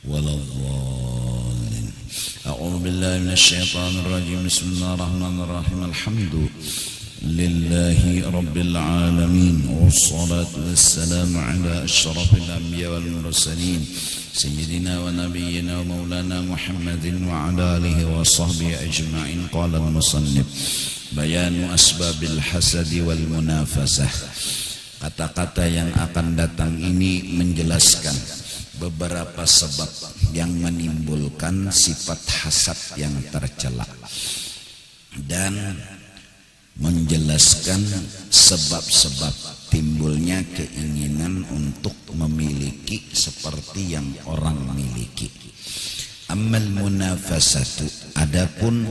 ولا الضالين. أعوذ بالله من الشيطان الرجيم. بسم الله الرحمن الرحيم. الحمد لله رب العالمين، والصلاة والسلام على أشرف الأنبياء والمرسلين سيدنا ونبينا ومولانا محمد وعلى آله وصحبه أجمعين. قال المصنف: بيان أسباب الحسد والمنافسة. Kata-kata yang akan datang ini menjelaskan beberapa sebab yang menimbulkan sifat hasad yang tercela dan menjelaskan sebab-sebab timbulnya keinginan untuk memiliki seperti yang orang miliki. Amal munafasatu, adapun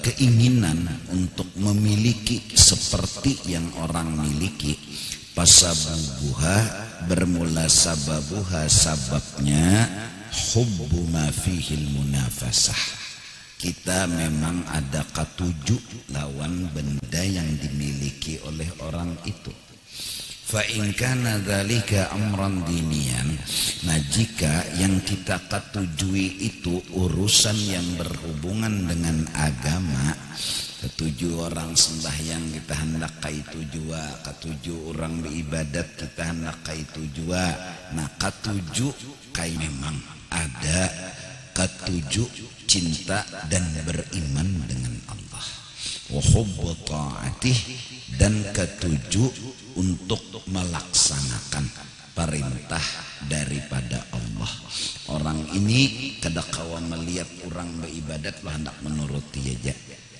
keinginan untuk memiliki seperti yang orang miliki, pasabuha, bermula sababuha, sababnya hubbu ma fihil munafasah. Kita memang ada ketujuh lawan benda yang dimiliki oleh orang itu. Fa in kana dzalika amran diniyan, nah jika yang kita ketujui itu urusan yang berhubungan dengan agama, ketujuh orang sembahyang kita hendak kaitu jua, ketujuh orang beribadat kita hendak kaitu jua. Nah ketujuh kai memang ada ketujuh cinta dan beriman dengan Allah, wa hubbu ta'atih, dan ketujuh untuk melaksanakan perintah daripada Allah. Orang ini kadakawa melihat orang beribadat lah hendak menuruti aja,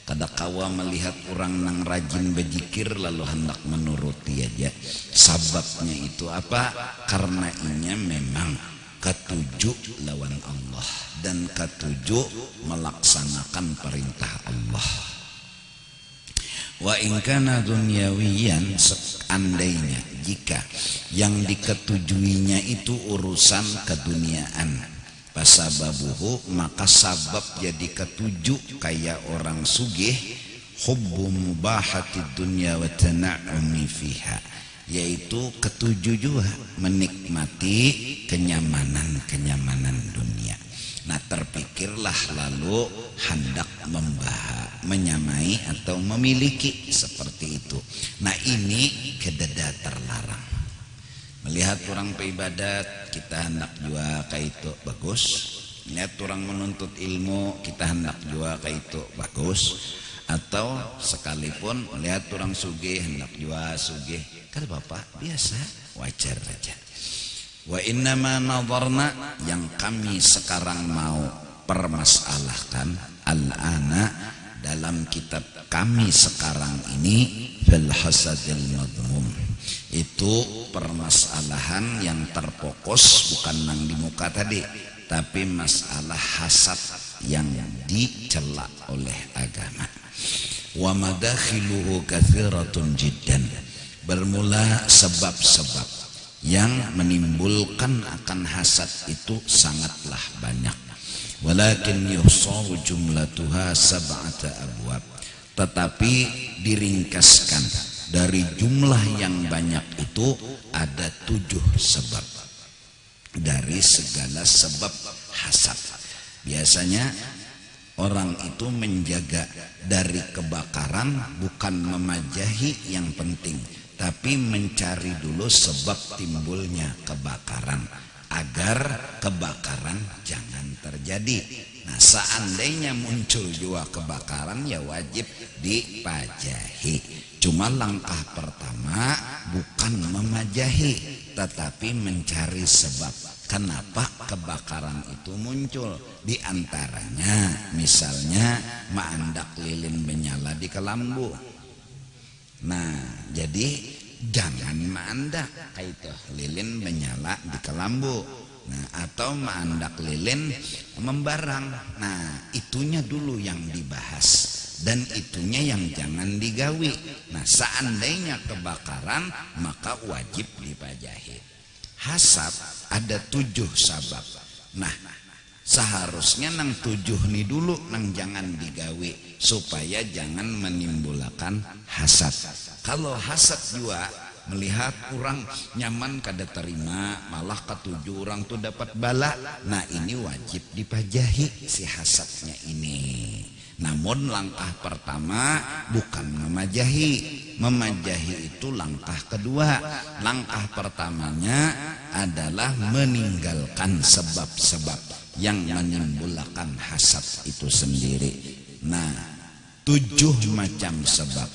kadakawa melihat orang nang rajin berzikir lalu hendak menuruti aja. Sababnya itu apa? Karena inya memang ketujuh lawan Allah dan ketujuh melaksanakan perintah Allah. Wa in kana dunyawiyan, seandainya jika yang diketujuinya itu urusan keduniaan, pasababuhu, maka sabab jadi ketujuh kayak orang sugih, hubbu mubahatid dunya wa tana'umi fiha, yaitu ketujuh juga menikmati kenyamanan dunia. Nah terpikirlah lalu hendak menyamai atau memiliki seperti itu. Nah ini kededa terlarang. Melihat orang beribadat kita hendak jua kayak itu bagus. Melihat orang menuntut ilmu kita hendak jua kayak itu bagus. Atau sekalipun melihat orang sugih hendak jua sugih, kan bapak biasa, wajar aja. Wa innama nadharna, yang kami sekarang mau permasalahkan al-ana dalam kitab kami sekarang ini, fil hasadil madhmum, itu permasalahan yang terfokus bukan nang di muka tadi, tapi masalah hasad yang dicela oleh agama. Wa madakhiluhu katsiratun jiddan, bermula sebab-sebab yang menimbulkan akan hasad itu sangatlah banyak. Walakin yuhsaru jumlatuha sab'ata abwab, tetapi diringkaskan dari jumlah yang banyak itu ada 7 sebab dari segala sebab hasad. Biasanya orang itu menjaga dari kebakaran bukan memajahi yang penting, tapi mencari dulu sebab timbulnya kebakaran agar kebakaran jangan terjadi. Nah seandainya muncul juga kebakaran ya wajib dipajahi. Cuma langkah pertama bukan memajahi, tetapi mencari sebab kenapa kebakaran itu muncul. Di antaranya misalnya maandak lilin menyala di kelambu. Nah jadi jangan maandak kayak itu lilin menyala di kelambu. Nah atau maandak lilin membarang. Nah itunya dulu yang dibahas dan itunya yang jangan digawi. Nah seandainya kebakaran maka wajib dipajahi. Hasad ada 7 sabab. Nah seharusnya nang 7 nih dulu nang jangan digawi supaya jangan menimbulkan hasad. Kalau hasad juga melihat orang nyaman kada terima, malah ketujuh orang tuh dapat bala. Nah ini wajib dipajahi si hasadnya ini. Namun langkah pertama bukan memajahi itu langkah kedua. Langkah pertamanya adalah meninggalkan sebab-sebab yang menimbulkan hasad itu sendiri. Nah 7 macam sebab.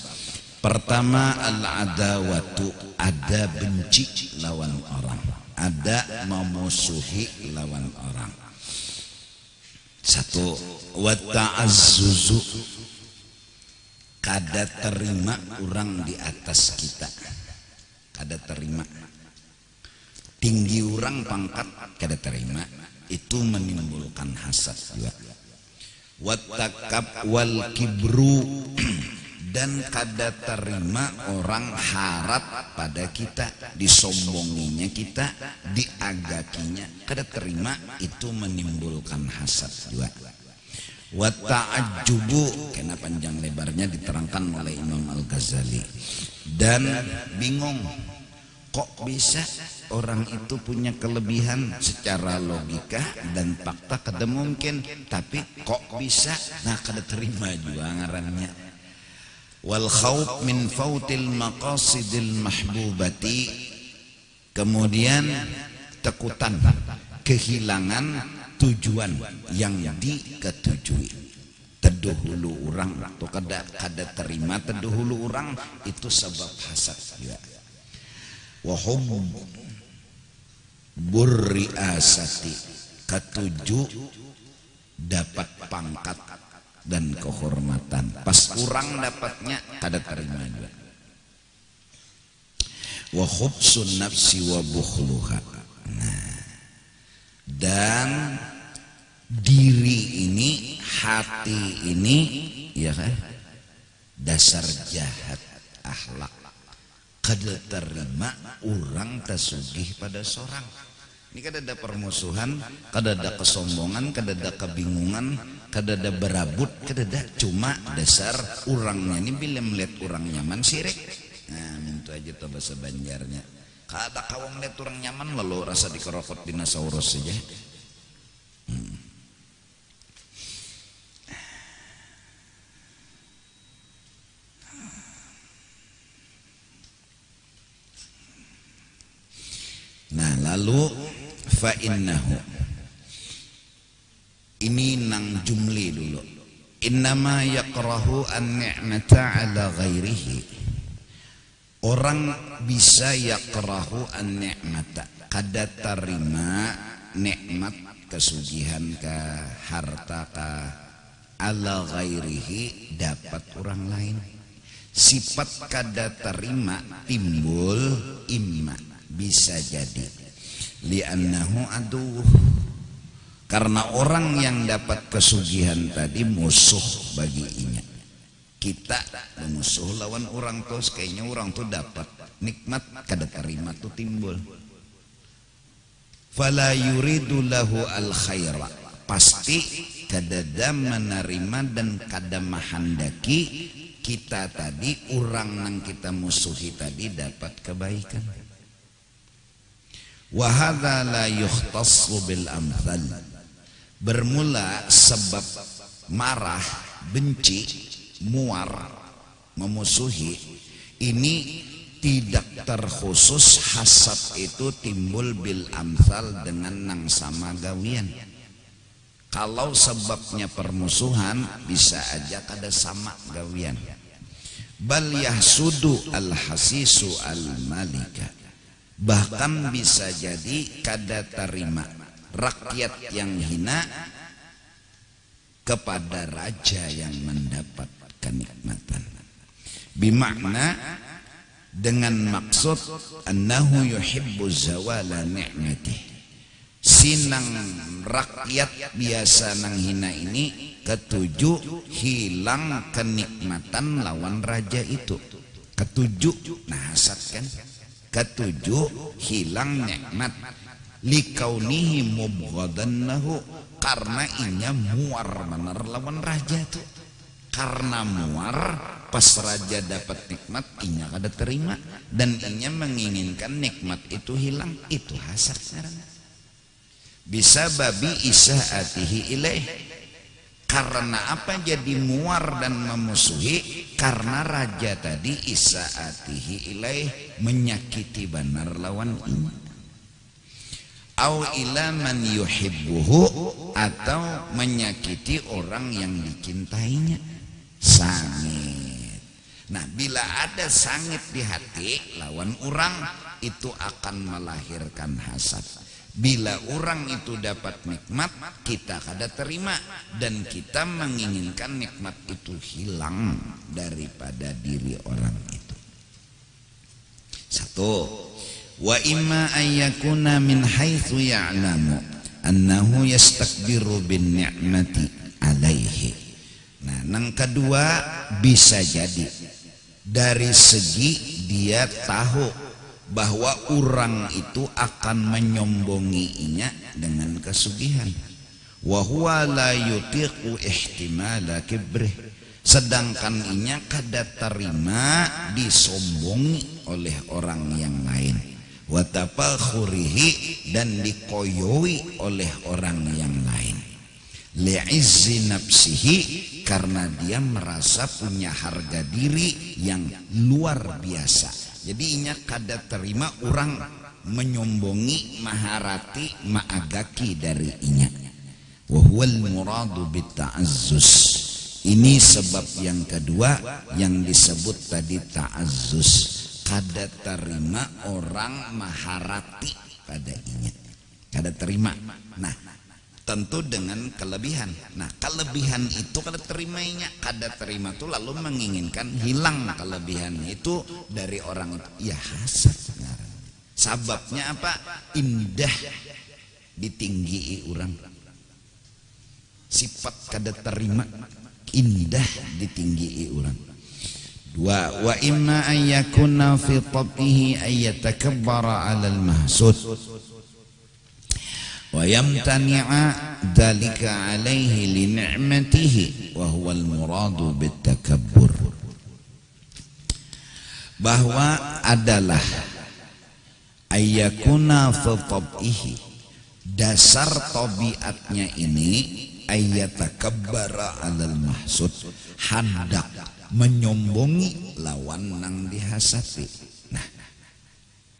Pertama al-adawatu, ada benci lawan orang, ada memusuhi lawan orang. 1. Wa ta'azzuzu, kada terima orang di atas kita, kada terima. Tinggi orang pangkat kada terima, itu menimbulkan hasad juga. Wa takab wal kibru, dan kada terima orang harap pada kita, disombonginya kita, diagakinya, kada terima, itu menimbulkan hasad juga. Wa ta'ajjubu, karena panjang lebarnya diterangkan oleh Imam Al-Ghazali. Dan bingung, kok bisa orang itu punya kelebihan secara logika dan fakta kada mungkin, tapi kok bisa, nah kada terima juga ngarannya. Wal khawf min fautil maqasidil mahbubati, kemudian takutan kehilangan tujuan yang diketujui. Terdahulu orang atau kada terima terdahulu orang, itu sebab hasad juga. Wa hubbur riasati, ketujuh dapat pangkat dan kehormatan, pas kurang dapatnya kada terima juga. Wa khubsun nafsi wa bukhluha, nah, dan diri ini, hati ini, ya kan, dasar jahat akhlak, kada terima orang tasugih pada seorang. Ini kada ada permusuhan, kada ada kesombongan, kada ada kebingungan, kada ada berabut, kada ada, cuma dasar orangnya ini bila melihat orang nyaman sirik. Nah itu aja tuh bahasa Banjarnya, kada kawang lihat orang nyaman lalu rasa dikerokot dinosaurus saja. Nah lalu fa innahu, ini nang jumli dulu. Innama yakrahu an-ni'mata ala ghairihi, orang bisa yakrahu an-ni'mata, kada terima nikmat, kesugihan ka, harta ka, ala ghairihi, dapat orang lain. Sifat kada terima timbul imma, bisa jadi li'annahu aduh, karena orang yang dapat kesugihan tadi musuh bagi inya. Kita memusuh lawan orang tuh, kayaknya orang tuh dapat nikmat kada terima tuh timbul. Fala yuridu lahu al khaira, pasti kada menerima dan kada mahandaki kita tadi, orang yang kita musuhi tadi dapat kebaikan. Wa hadza la yukhtassu bil amthal, bermula sebab marah, benci, muar, memusuhi ini tidak terkhusus hasad itu timbul bil amthal dengan nang sama gawian. Kalau sebabnya permusuhan bisa aja kada sama gawian. Bal yahsudu al hasisu al malika, bahkan bisa jadi kada terima rakyat yang hina kepada raja yang mendapat kenikmatan. Bimakna, dengan maksud annahu yuhibbu zawala ni'matih, sinang rakyat biasa nang hina ini ketujuh hilang kenikmatan lawan raja itu. Ketujuh, nah hasad kan, ketujuh hilang nikmat, likaunihi mubghadan lahu, karena inya muar bener lawan raja tuh. Karena muar pas raja dapat nikmat inya kada terima dan inya menginginkan nikmat itu hilang, itu hasad karena bisa babi isaatihi ilaih. Karena apa jadi muar dan memusuhi? Karena raja tadi isaatihi ilaih, menyakiti benar lawan inya. Au ila man yuhibbuhu, atau menyakiti orang yang dicintainya. Sangit. Nah, bila ada sangit di hati lawan orang, itu akan melahirkan hasad. Bila orang itu dapat nikmat, kita kada terima dan kita menginginkan nikmat itu hilang daripada diri orang itu. Satu, wa imma ayyakuna min haitsu ya'lamu annahu yastakbiru bin ni'mati alaihi. Nah, yang kedua bisa jadi dari segi dia tahu bahwa orang itu akan menyombonginya dengan kesugihan. Wa huwa la yutiqu ihtimala kibrih, sedangkan inya kada terima disombongi oleh orang yang lain. Wa tafakhurihi, dan dikoyoi oleh orang yang lain. Li'izzi nafsihi, karena dia merasa punya harga diri yang luar biasa. Jadi inya kada terima orang menyombongi, maharati, maagaki dari inya. Wa huwal muradu bitta'azzus. Ini sebab yang kedua yang disebut tadi ta'azzus. Kada terima orang maharati pada inya. Kada terima. Nah, tentu dengan kelebihan. Nah, kelebihan itu kada terimanya, kada terima itu lalu menginginkan hilang kelebihan itu dari orang itu. Ya hasad. Sababnya apa? Indah ditinggi orang. Sifat kada terima indah ditinggi orang. Dua, wa imma ayyakuna fi tab'ihi ayyatakabbara 'alal mahsud wa yamtani'a dzalika 'alaihi li ni'matihi wa huwa al-muradu bitakabbur. Bahwa adalah ayyakuna fi tab'ihi, dasar tabiatnya ini ayyatakabbara 'alal mahsud, hendak menyombongi lawan nang dihasati. Nah,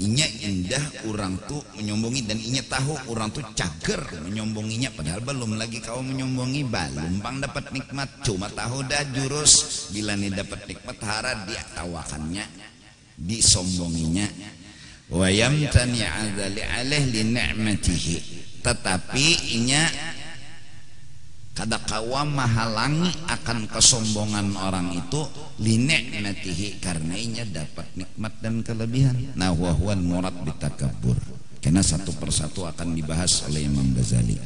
inya indah orang tuh menyombongi dan inya tahu orang tuh cager menyombonginya, padahal belum lagi kau menyombongi, belum pang dapat nikmat, cuma tahu dah jurus bila nih dapat nikmat hara dia tawakannya, disombonginya. Wa yamtani adzali alaih li ni'matihi, tetapi inya kada kawa mahalangi akan kesombongan orang itu li ni'matihi, karena inya dapat nikmat dan kelebihan. Nah, wa huwal murad bitakabbur. Karena satu persatu akan dibahas oleh Imam Ghazali.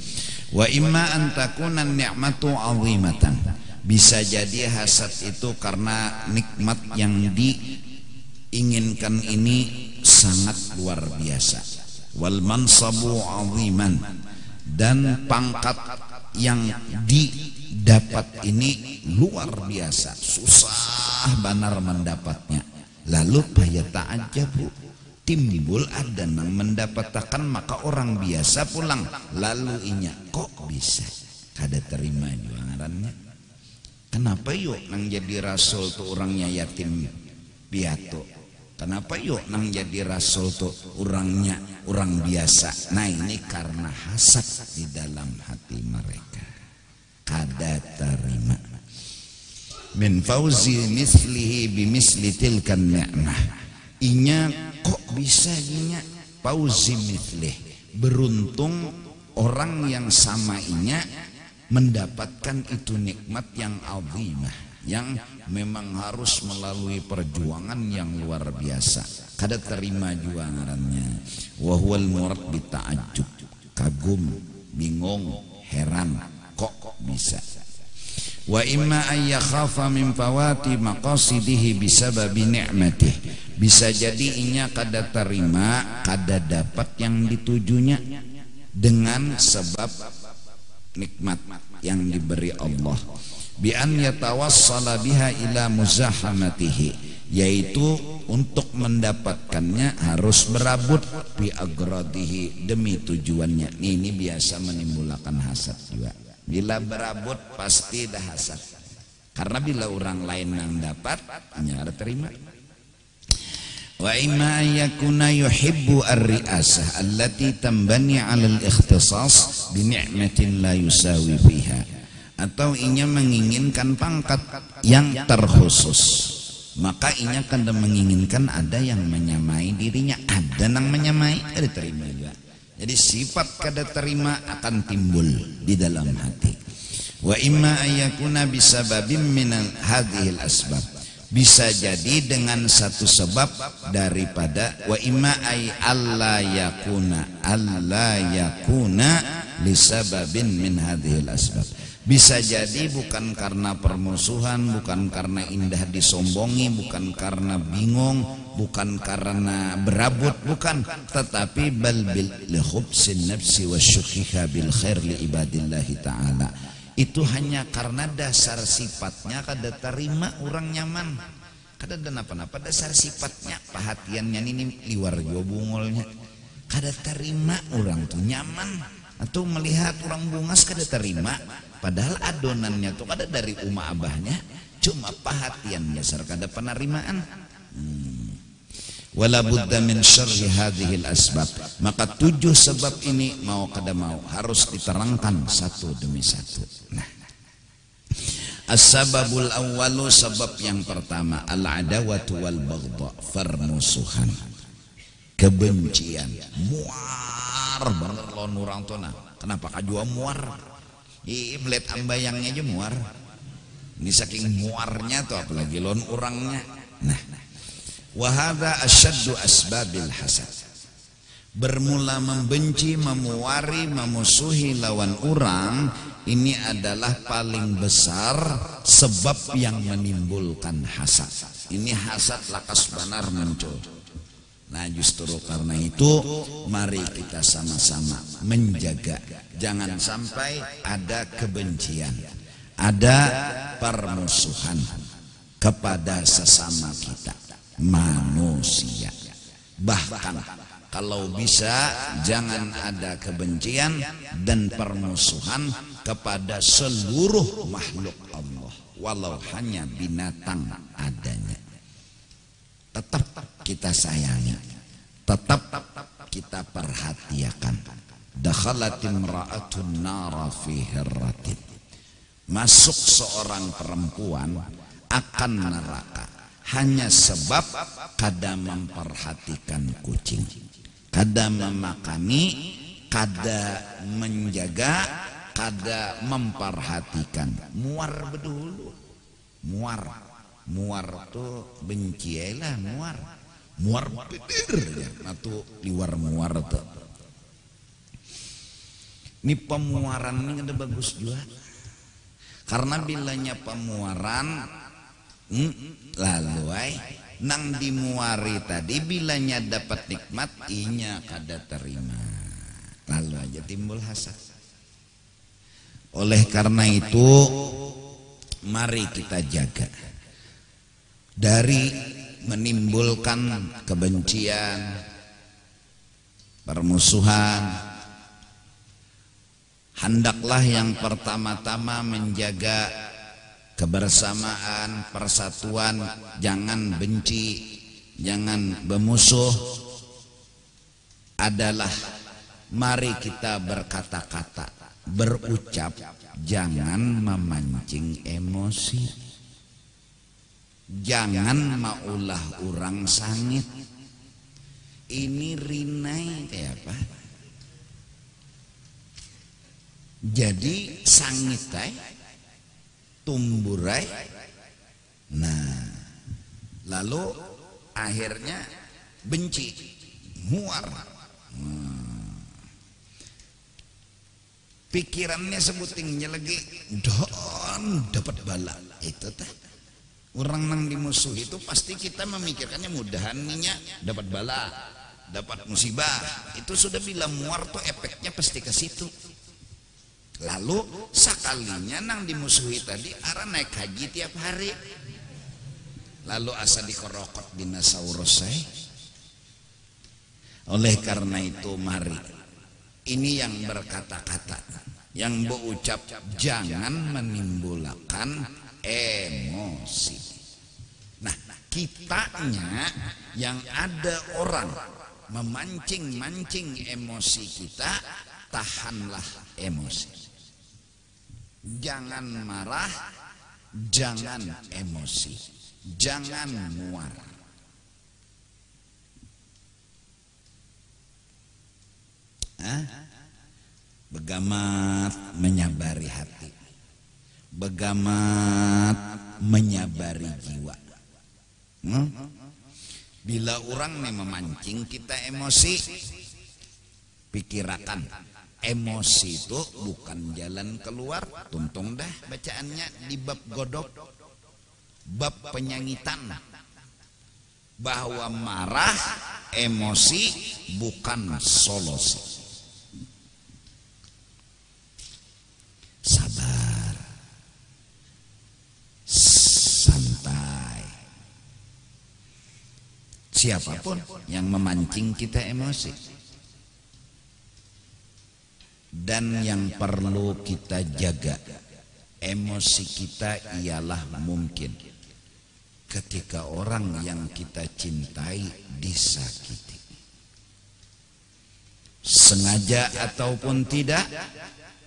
Wa imma an takuna ni'matu 'azimatan, bisa jadi hasad itu karena nikmat yang diinginkan ini sangat luar biasa. Wal mansabu 'aziman, dan pangkat yang didapat ini luar biasa, susah benar mendapatnya. Lalu fayata'ajjabu, timbul ada nang mendapatkan, maka orang biasa pulang, lalu inya kok bisa kada terima jualannya. Kenapa yuk nang jadi rasul tuh orangnya yatim piatu? Kenapa yuk nang jadi rasul tuh orangnya orang biasa? Nah, ini karena hasad di dalam hati mereka, kada terima. Min fauzi mislihi bimisli tilkan ni'mah, inya kok bisa inya fauzi mislih, beruntung orang yang sama inya mendapatkan itu nikmat yang azimah, yang memang harus melalui perjuangan yang luar biasa, kada terima juangannya. Wa huwal murad bita'ajjub, kagum, bingung, heran, kok bisa. Wa imma ayyakhafa min fawati maqasidihi bisababi ni'matih, bisa jadi inya kada terima, kada dapat yang ditujunya dengan sebab nikmat yang diberi Allah. bi an yatawassala biha ila muzahamatihi, yaitu untuk mendapatkannya harus berabut bi agradihi, demi tujuannya. Ini biasa menimbulkan hasad juga. Bila berabut pasti dah hasad, karena bila orang lain yang dapat hanya ada terima. Wa imma ayyakuna yuhibbu ar-ri'asah allati tambani 'ala al-ikhtisas bi ni'matin la yusawi fiha, atau inya menginginkan pangkat yang terkhusus, maka inya kadang menginginkan ada yang menyamai dirinya, ada yang menyamai, ada terima juga. Jadi sifat kada terima akan timbul di dalam hati. Wa imma ayyakuna bisababin min hadhil asbab, bisa jadi dengan satu sebab daripada, wa imma ay alla yakuna lisababin min hadhil asbab, bisa jadi bukan karena permusuhan, bukan karena indah disombongi, bukan karena bingung, bukan karena berabut, bukan, tetapi bal bil khubsin nafsi wasyukhiha bil khair li ibadillahi ta'ala. Itu hanya karena dasar sifatnya kada terima orang nyaman, kada ada apa-apa, dasar sifatnya perhatiannya ini liwar jo bungolnya, kada terima orang tuh nyaman, atau melihat orang bungas kada terima, padahal adonannya tuh kada dari umah abahnya, cuma perhatian dasar kada penerimaan. Wala budda min syarhi hadhil asbab, maka 7 sebab ini mau kada mau harus diterangkan satu demi satu. Nah, as-sababul awwalu, sebab yang pertama, al-adawatu wal baghdha, permusuhan, kebencian, muar banget lawan orang tuh. Nah, kenapa kajua muar? Melihat ambayangnya aja muar, ini saking muarnya tuh apalagi lawan orangnya. Nah, wa hadza asyaddu asbabil hasad, bermula membenci, memuari, memusuhi lawan orang, ini adalah paling besar sebab yang menimbulkan hasad. Ini hasad lakas benar muncul. Nah, justru karena itu mari kita sama-sama menjaga, jangan sampai ada kebencian, ada permusuhan kepada sesama kita manusia. Bahkan kalau bisa jangan ada kebencian dan permusuhan kepada seluruh makhluk Allah, walau hanya binatang adanya. Tetap kita sayangi, tetap kita perhatikan. Dakhalatin ra'atun nara fi hirratin, masuk seorang perempuan akan neraka hanya sebab kada memperhatikan kucing, kada memakani, kada menjaga, kada memperhatikan. Muar bedulu, muar tuh benci lah, muar bener ya, atau liwar muar tuh. Ini pemuaran ini ada bagus juga, karena bilanya pemuaran lalu nang dimuari tadi, bilanya dapat nikmat inya kada terima, lalu aja timbul hasad. Oleh karena itu mari kita jaga dari menimbulkan kebencian, permusuhan. Hendaklah yang pertama-tama menjaga kebersamaan, persatuan, jangan benci, jangan bermusuh, adalah mari kita berkata-kata, berucap, jangan memancing emosi, jangan maulah orang sangit. Ini rinai kayak apa? Jadi sangitai, tumburai. Nah, lalu akhirnya benci, muar. Pikirannya sebutingnya lagi don dapat bala itu teh. Orang nang dimusuh itu pasti kita memikirkannya mudahannya dapat bala, dapat musibah. Itu sudah bilang muar tuh efeknya pasti ke situ. Lalu sekalinya nang dimusuhi tadi arah naik haji tiap hari. Lalu asa dikorokot dinosaurus saya. Oleh karena itu mari, ini yang berkata-kata, yang berucap jangan menimbulkan emosi. Nah, kitanya yang ada orang memancing-mancing emosi kita, tahanlah emosi. Jangan marah, jangan emosi, jangan muar. Begamat menyabari hati, begamat menyabari jiwa. Bila orang nih memancing kita emosi, pikirakan emosi itu bukan jalan keluar. Tuntung dah bacaannya di bab godok, bab penyangitan, bahwa marah emosi bukan solusi. Sabar, santai. Siapapun yang memancing kita emosi, dan yang perlu kita jaga emosi kita ialah mungkin ketika orang yang kita cintai disakiti, sengaja ataupun tidak.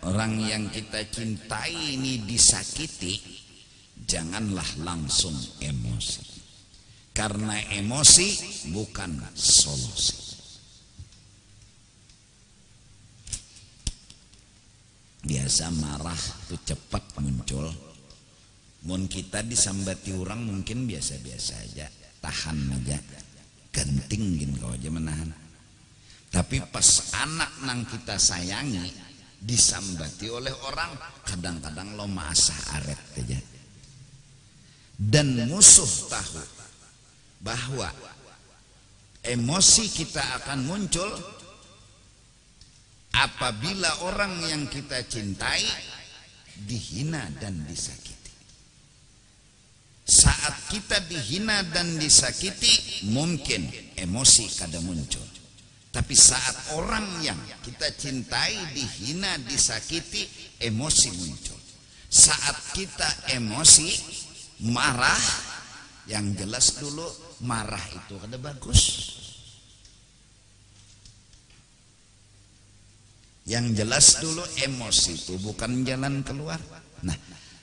Orang yang kita cintai ini disakiti, janganlah langsung emosi, karena emosi bukan solusi. Biasa marah tuh cepat muncul. Mun kita disambati orang mungkin biasa-biasa aja, tahan aja, genting gin kau aja menahan. Tapi pas anak nang kita sayangi disambati oleh orang, kadang-kadang lo maasah aret aja. Dan musuh tahu bahwa emosi kita akan muncul apabila orang yang kita cintai dihina dan disakiti. Saat kita dihina dan disakiti, mungkin emosi kada muncul. Tapi saat orang yang kita cintai dihina, disakiti, emosi muncul. Saat kita emosi, marah, yang jelas dulu marah itu kada bagus. Yang jelas dulu emosi itu bukan jalan keluar. Nah,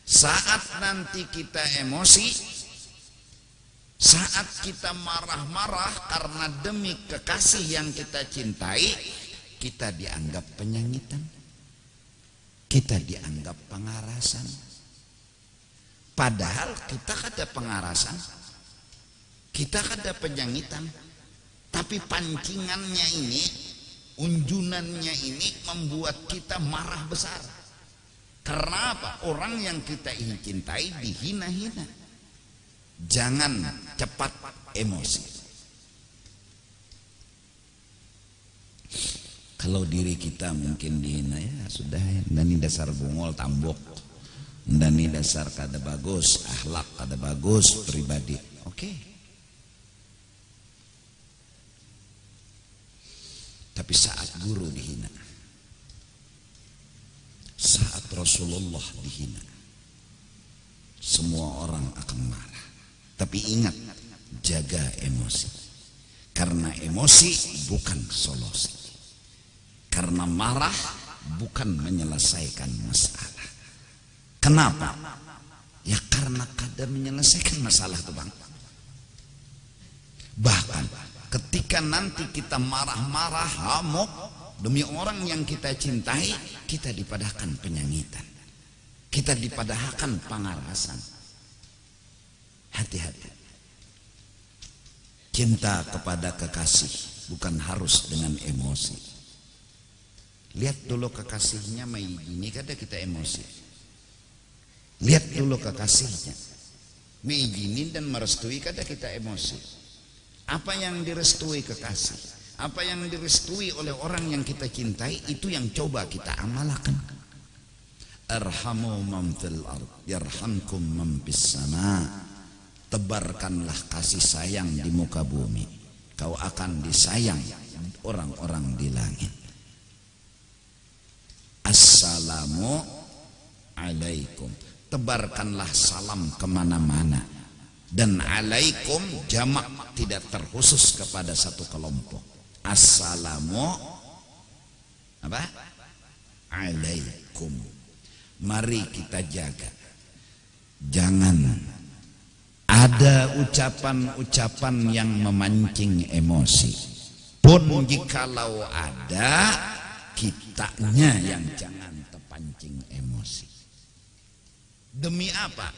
saat nanti kita emosi, saat kita marah-marah karena demi kekasih yang kita cintai, kita dianggap penyangitan, kita dianggap pengarasan. Padahal kita kada pengarasan, kita kada penyangitan, tapi pancingannya ini, unjunannya ini membuat kita marah besar. Karena apa? Orang yang kita cintai dihina-hina. Jangan cepat emosi. Kalau diri kita mungkin dihina, ya sudah, dani dasar bungol tambok, dani dasar kada bagus, akhlak kada bagus, pribadi. Oke. Tapi saat guru dihina, saat Rasulullah dihina, semua orang akan marah. Tapi ingat, jaga emosi, karena emosi bukan solusi, karena marah bukan menyelesaikan masalah. Kenapa? Ya karena kada menyelesaikan masalah tuh bang. Bahkan ketika nanti kita marah-marah, hamok demi orang yang kita cintai, kita dipadahkan penyangitan, kita dipadahkan pengarasan. Hati-hati. Cinta kepada kekasih bukan harus dengan emosi. Lihat dulu kekasihnya mengizini, kada kita emosi. Lihat dulu kekasihnya mengizini dan merestui, kada kita emosi. Apa yang direstui kekasih, apa yang direstui oleh orang yang kita cintai, itu yang coba kita amalkan. arhamu man fil ard yarhamkum man fis sama. Tebarkanlah kasih sayang di muka bumi, kau akan disayang orang-orang di langit. Assalamu alaikum, tebarkanlah salam kemana-mana. Dan alaikum jamak, tidak terkhusus kepada satu kelompok. Assalamu apa? Alaikum. Mari kita jaga, jangan ada ucapan-ucapan yang memancing emosi. Pun jikalau ada, kitanya yang jangan terpancing emosi. Demi apa?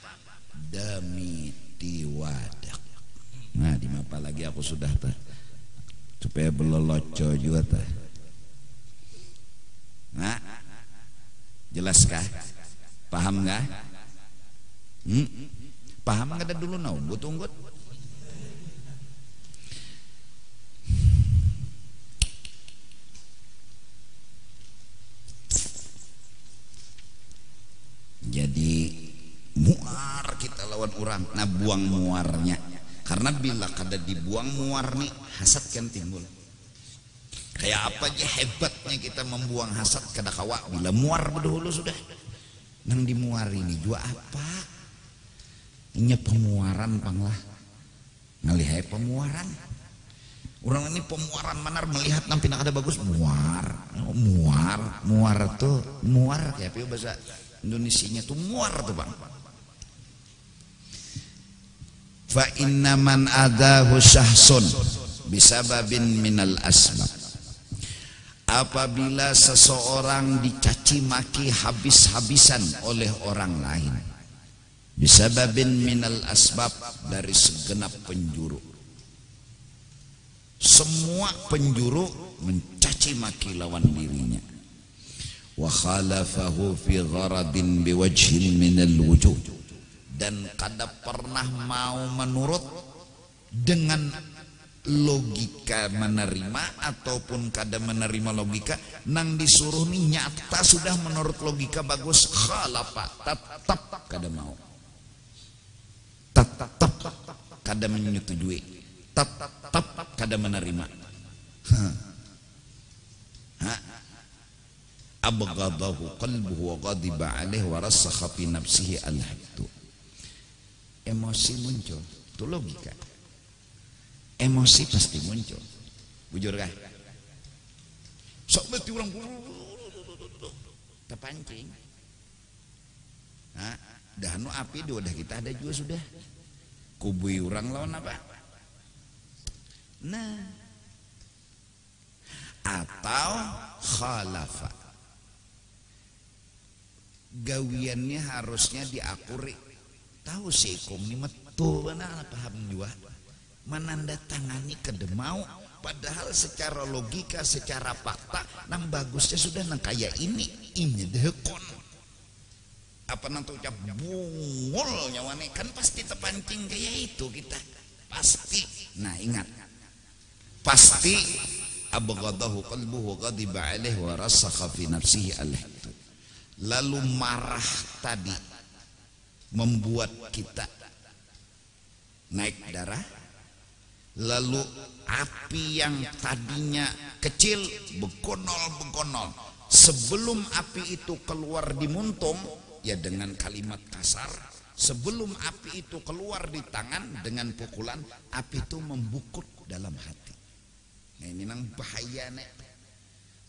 Demi tiwadak. Nah, di apa lagi aku sudah supaya beloloco juga tah. Nah, jelaskah? Paham nggak? Paham nggak? Ada dulu unggut. Jadi muar kita lawan orang, nah buang muarnya. Karena bila kada dibuang muar nih, hasad kan timbul. Kayak apa aja hebatnya kita membuang hasad kada kawa, bila muar berdahulu sudah. Nang dimuar ini juga apa? Ini pemuaran panglah. Ngalihai pemuaran. Orang ini pemuaran manar melihat nampi nak ada bagus muar tuh muar kayak apa bahasa Indonesianya tuh muar tuh bang. Fa inna man adahu syahsun bisababin minal asbab. Apabila seseorang dicaci maki habis-habisan oleh orang lain, bisababin minal asbab, dari segenap penjuru. Semua penjuru mencaci maki lawan dirinya. Wa khalafahu fi gharadin biwajhin minal wujuh, dan kada pernah mau menurut dengan logika menerima ataupun kada menerima logika. Nang disuruh nih nyata sudah menurut logika bagus, khalafa tetap kada mau, tetap kada menyetujui, tetap kada menerima. Abghadahu qalbuhu wa ghadiba alaihi wa rasakha fi nafsihi al-haddu. Emosi muncul, itu logika. Emosi pasti muncul. Bujur kah? Sok beti orang terpancing. Nah, dahanu api udah kita ada juga sudah. Kubui orang lawan apa? Nah, atau khalafa, gawiannya harusnya diakuri. Tahu sih kum ini metu mana paham juga, menandatangani kedemau, padahal secara logika, secara fakta nang bagusnya sudah nang kayak ini dekon apa nang tuh ucap bungul nyawane kan pasti terpancing kayak itu kita pasti. Nah ingat, pasti abghadahu qalbuhu ghadiba alaihi wa rasakha fi nafsihi al-haddu. Lalu marah tadi membuat kita naik darah, lalu api yang tadinya kecil begonol-begonol. Sebelum api itu keluar di muntung ya dengan kalimat kasar, sebelum api itu keluar di tangan dengan pukulan, api itu membukut dalam hati. Nah ini nang bahaya nek,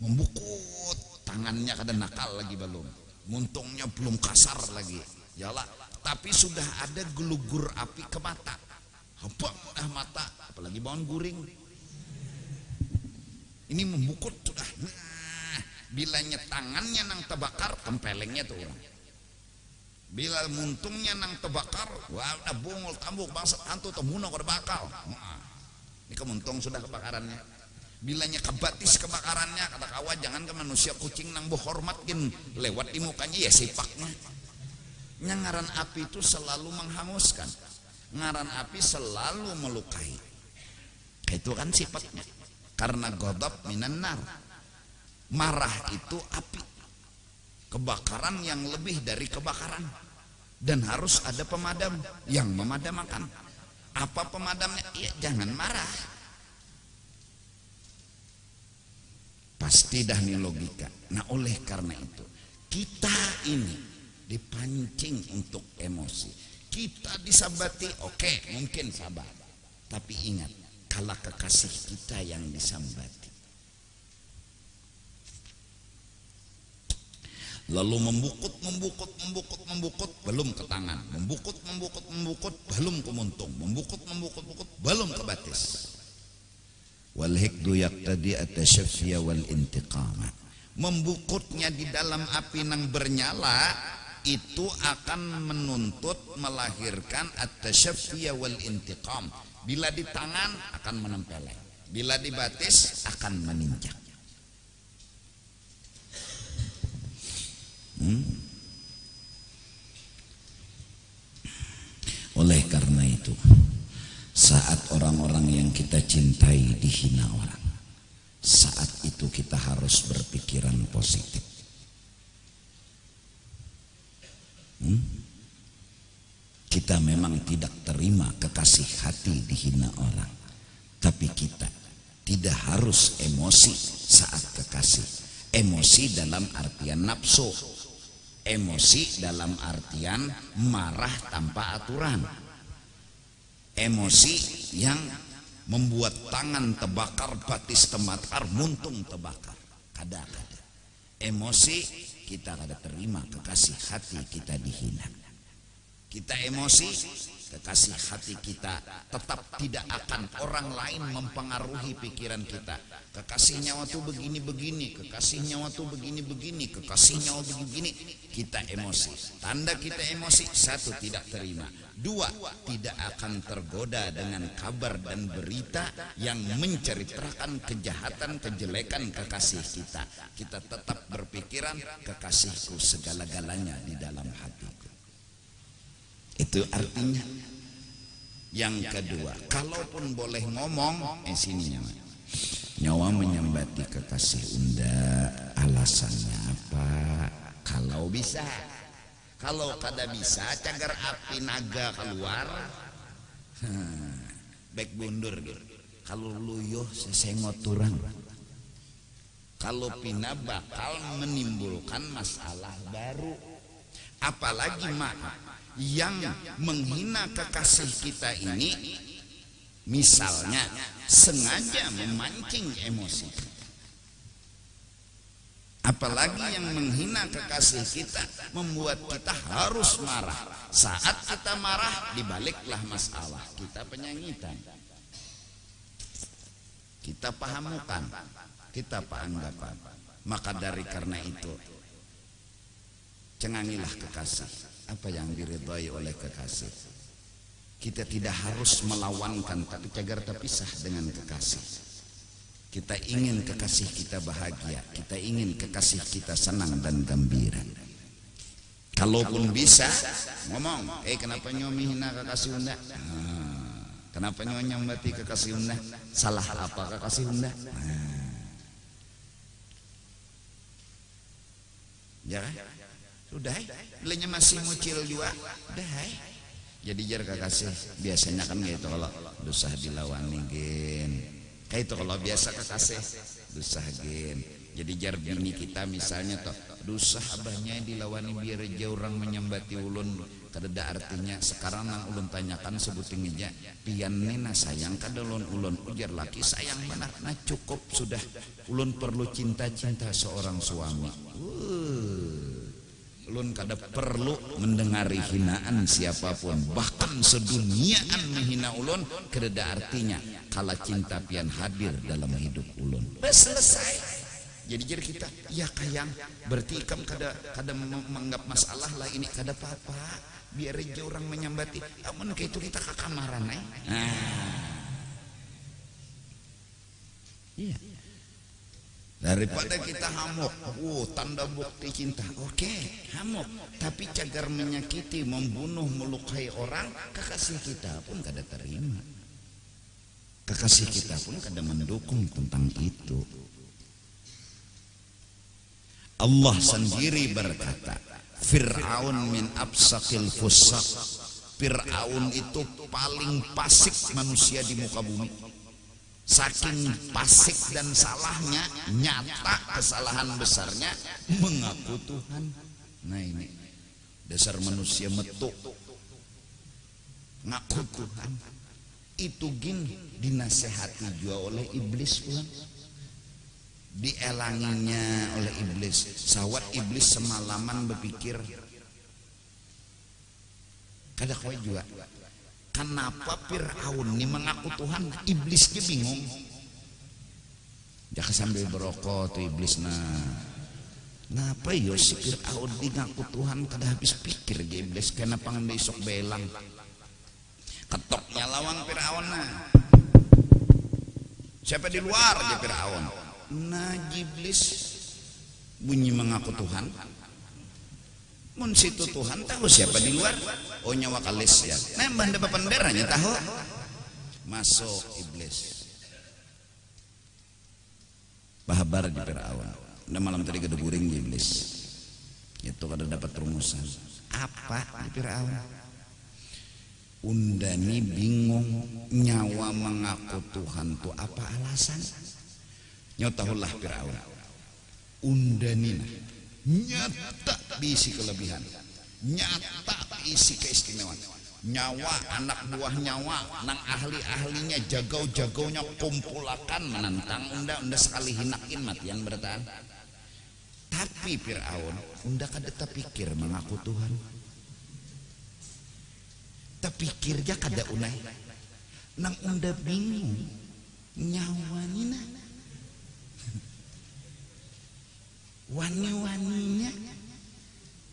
membukut tangannya kada nakal lagi belum, muntungnya belum kasar lagi, yalah. Tapi sudah ada gelugur api ke mata, hebang dah mata, apalagi bawang guring. Ini membukut sudah. Nah, bilanya tangannya nang terbakar, tempelengnya tuh orang. Bila muntungnya nang terbakar, wah udah bungul tambuk bangsa hantu temuno kada bakal. Nah, ini kemuntung sudah kebakarannya. Bilanya kebatis kebakarannya, kata kawan jangan ke manusia kucing nang berhormat gin lewat di mukanya ya sipaknya. Ngaran api itu selalu menghanguskan, ngaran api selalu melukai. Itu kan sifatnya. Karena ghadab minan nar, marah itu api, kebakaran yang lebih dari kebakaran, dan harus ada pemadam yang memadamkan. Apa pemadamnya? Ya jangan marah. Pasti dah nih logika. Nah oleh karena itu kita ini dipancing untuk emosi. Kita disabati, oke, mungkin sabar. Tapi ingat, kalau kekasih kita yang disambati, lalu membukut, belum ke tangan, membukut, belum ke muntung, membukut, belum ke batis. Wal hikdu yaqtadi at-tashaffiya wal intiqama. Membukutnya di dalam api yang bernyala itu akan menuntut melahirkan at-tashaffiya wal intiqam. Bila di tangan akan menempeleng, bila di batis akan meninjak. Oleh karena itu, saat orang-orang yang kita cintai dihina orang, saat itu kita harus berpikiran positif. Kita memang tidak terima kekasih hati dihina orang, tapi kita tidak harus emosi saat kekasih. Emosi dalam artian nafsu, emosi dalam artian marah tanpa aturan, emosi yang membuat tangan terbakar, batis terbakar, muntung terbakar. Kada-kada emosi kita kada terima kekasih hati kita dihina. Kita emosi, kekasih hati kita tetap tidak akan orang lain mempengaruhi pikiran kita. Kekasihnya waktu begini-begini, kekasihnya waktu begini-begini, kekasihnya waktu begini, kita emosi. Tanda kita emosi, satu, tidak terima. Dua, tidak akan tergoda dengan kabar dan berita yang menceritakan kejahatan, kejelekan kekasih kita. Kita tetap berpikiran, kekasihku segala-galanya di dalam hatiku. Itu artinya. Yang kedua, kalaupun boleh ngomong, sini nyawa menyambati kekasih unda, alasannya apa? Kalau bisa, kalau kada bisa, cagar api naga keluar, baik bundur gitu. Kalau luyuh sesengot turang, kalau pina bakal menimbulkan masalah baru. Apalagi yang menghina kekasih kita ini misalnya sengaja memancing emosi. Apalagi yang menghina kekasih kita membuat kita harus marah. Saat kita marah dibaliklah masalah, kita penyanyitan, kita pahamukan, kita paanggapan. Maka dari karena itu cengangilah kekasih apa yang diridhai oleh kekasih. Kita tidak harus melawankan, tapi cagar terpisah dengan kekasih. Kita ingin kekasih kita bahagia, kita ingin kekasih kita senang dan gembira. Kalaupun bisa ngomong, kenapa nyomi hina kekasih unda? Kenapa nyomi nyambati kekasih unda? Salah apa kekasih unda? Ya kan? Udah, bilanya masih mucil juga, udah. Jadi jar kekasih biasanya kan gitu, kalau dosa dilawani gen, kayak itu kalau biasa kekasih dosa gen. Jadi jar bini kita misalnya toh dosa abahnya dilawani biar jauh orang menyambati ulun, kada artinya sekarang nang ulun tanyakan sebuting aja, pian nena sayang kada ulun ujar laki sayang benar, nah cukup sudah, ulun perlu cinta seorang suami. Ulun kada perlu mendengari hinaan siapapun, bahkan seduniaan menghina ulun, kada artinya kala cinta pian hadir dalam hidup ulun. Selesai. Jadi kita, ya kayang, berarti ikam kada menganggap masalah lah ini, kada apa-apa, biar aja orang menyambati. Amun kayak itu kita ke kamaran iya. Daripada kita hamuk, tanda bukti cinta, oke, hamuk, tapi cagar menyakiti, membunuh, melukai orang, kekasih kita pun kada terima, kekasih kita pun kada mendukung tentang itu. Allah sendiri berkata, Fir'aun min absaqil fusaq. Fir'aun itu paling fasik manusia di muka bumi. Saking fasik dan salahnya, nyata kesalahan besarnya, mengaku Tuhan. Nah ini dasar manusia metuk, ngaku Tuhan. Itu gin dinasehati juga oleh iblis pulang, dielanginya oleh iblis. Sawat iblis semalaman berpikir, kada kowe juga, kenapa Fir'aun ini mengaku Tuhan? Iblisnya bingung. Jangan sambil berokok tuh iblis. Kenapa yo si Fir'aun ngaku Tuhan? Kada habis pikir dia iblis. Kenapa nggak isok belang? Ketoknya lawang Fir'aun siapa di luar aja Fir'aun. Iblis bunyi mengaku Tuhan. Mun situ Tuhan tahu siapa di luar. Oh nyawa kalis ya. Banda papanderanya tahu. Masuk iblis. Bahabar di Fir'aun. Udah malam tadi gede guring di iblis. Itu kada dapat rumusan. Apa di Fir'aun? Undani bingung nyawa mengaku Tuhan tuh apa alasan? Nyotahulah Fir'aun. Undani nyata diisi kelebihan, nyata diisi keistimewaan. Nyawa anak buah nyawa nang ahli-ahlinya jagau-jagaunya kumpulakan menantang unda sekali hinakin mati yang bertahan. Tapi Fir'aun unda kada terpikir mengaku Tuhan. Terpikirnya kada unai. Nang unda bingung nyawanya wani-waninya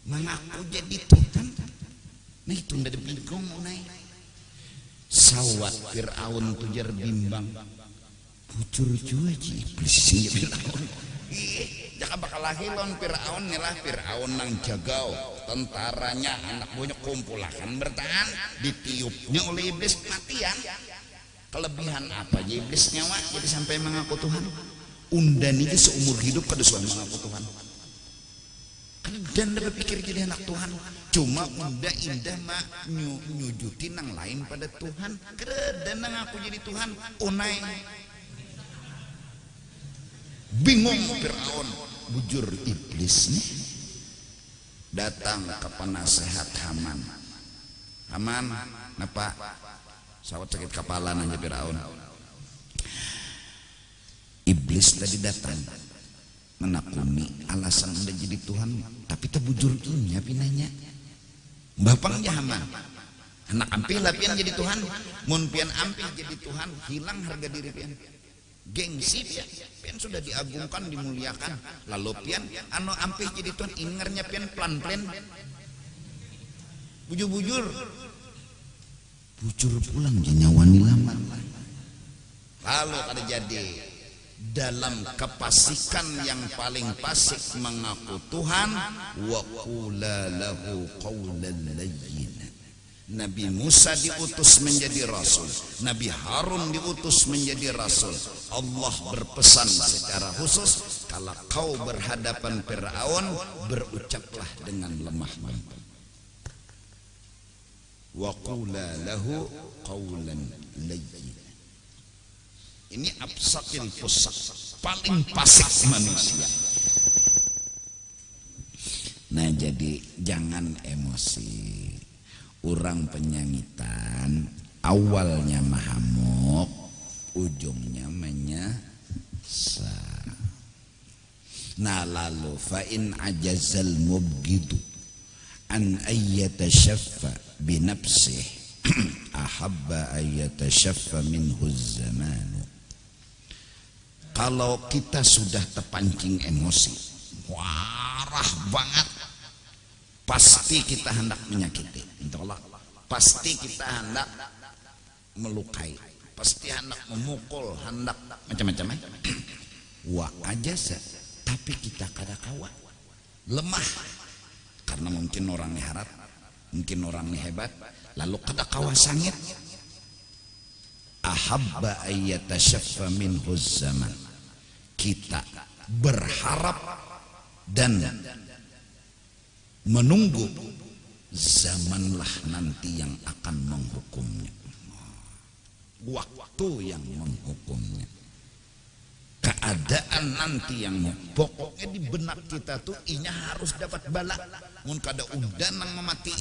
mengaku jadi Tuhan. Nah itu ndak bingung unai. Sawat Fir'aun tujar bimbang. Pucur juga iblis sih Fir'aun. Jangan bakal lahilon Fir'aun nilah Fir'aun nang jagau tentaranya anak buahnya kumpulakan bertahan ditiupnya oleh iblis matian. Kelebihan apa aja iblis nyawa jadi sampai mengaku Tuhan? Undan ini seumur hidup kada suami mengaku Tuhan. Dan dah berpikir jadi anak Tuhan. Cuma unda indah mak nyujutin nang lain pada Tuhan. Dan nang aku jadi Tuhan. Unai. Bingung Fir'aun. Bujur iblis nih. Datang ke penasehat Haman. Haman, napa? Sawat sakit kepala nanya Fir'aun. Iblis tadi datang menakuni alasan anda jadi Tuhan, tapi terbujur ini apa nanya bapaknya Haman anak ampil pian jadi Tuhan, mun pian ampil jadi Tuhan hilang harga diri pian, gengsi pian sudah diagungkan dimuliakan, lalu pian anu ampil jadi Tuhan ingernya pian plan-plan bujur pulang nyawa nilaman. Lalu ada jadi dalam kepasikan yang paling fasik mengaku Tuhan, wa qula lahu qawlan layyinan. Nabi Musa diutus menjadi rasul, Nabi Harun diutus menjadi rasul. Allah berpesan secara khusus, kalau kau berhadapan Fir'aun, berucaplah dengan lemah lembut. Wa qula lahu qawlan layyinan. Ini absaqil fusaq, paling fasik manusia. Nah jadi jangan emosi. Orang penyangitan awalnya mahamuk, ujungnya menyesal. Nah lalu fa in ajazal mubghidu an ayyatashaffa bi nafsihi ahabba ayyatashaffa minhu zamanu. Kalau kita sudah terpancing emosi, marah banget, pasti kita hendak menyakiti, insyaallah. Pasti kita hendak melukai, pasti hendak memukul, hendak macam-macam. Wa ajasa, tapi kita kada kawa, lemah, karena mungkin orang ini harap, mungkin orang ini hebat, lalu kada kawa sangit. Ahabba ayyatashaffa minhu zaman. Kita berharap dan menunggu zamanlah nanti yang akan menghukumnya, waktu yang menghukumnya, keadaan nanti yang pokoknya di benak kita tuh inya harus dapat bala. Mun kada udan nang memati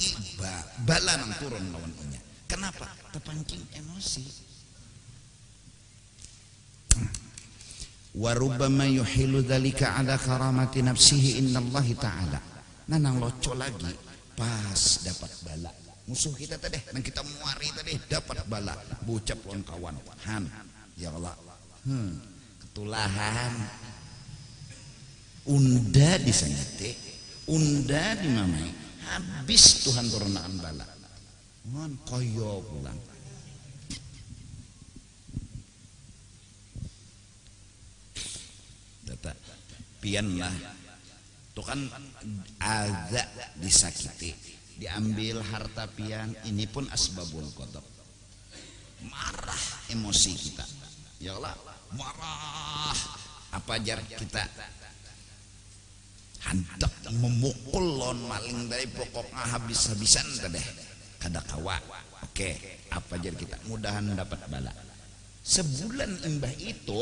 bala nang turun lawan inya. Kenapa? Terpancing emosi. Wa rubbama yuhilu dzalika ala karamati nafsihi innallahi ta'ala. Nanang loco lagi pas dapat bala. Musuh kita tadi nang kita muari tadi dapat bala. Bucap lawan kawan. Han, ya Allah. Ketulahan. Unda disengiti, unda dimamai. Habis Tuhan turunkan bala. Ngon koyo pulang. Data pian lah. Tuh kan agak disakiti, diambil harta pian, ini pun asbabul qadab. Marah emosi kita. Ya Allah, marah. Apa jar kita? Hendak memukul lon maling dari pokoknya habis-habisan tadeh. Kada kawa. Oke, apa jar kita? Mudahan dapat bala. Sebulan imbah itu,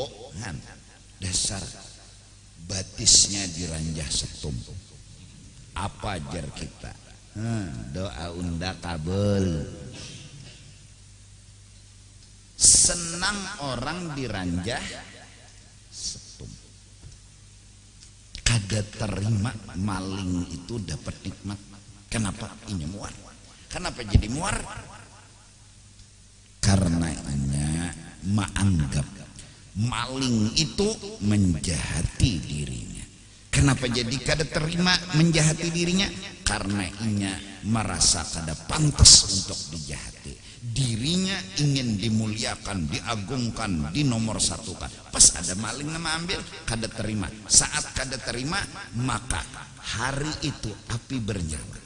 dasar batisnya diranjah setum. Apa jar kita? Doa unda kabul. Senang orang diranjah setum. Kada terima maling itu dapat nikmat. Kenapa? Ini muar. Kenapa jadi muar? Karena inya menganggap maling itu menjahati dirinya. Kenapa jadi kada terima menjahati dirinya? Karena inya merasa kada pantas untuk dijahati. Dirinya ingin dimuliakan, diagungkan, dinomor satukan. Pas ada maling nama ambil, kada terima. Saat kada terima, maka hari itu api bernyala.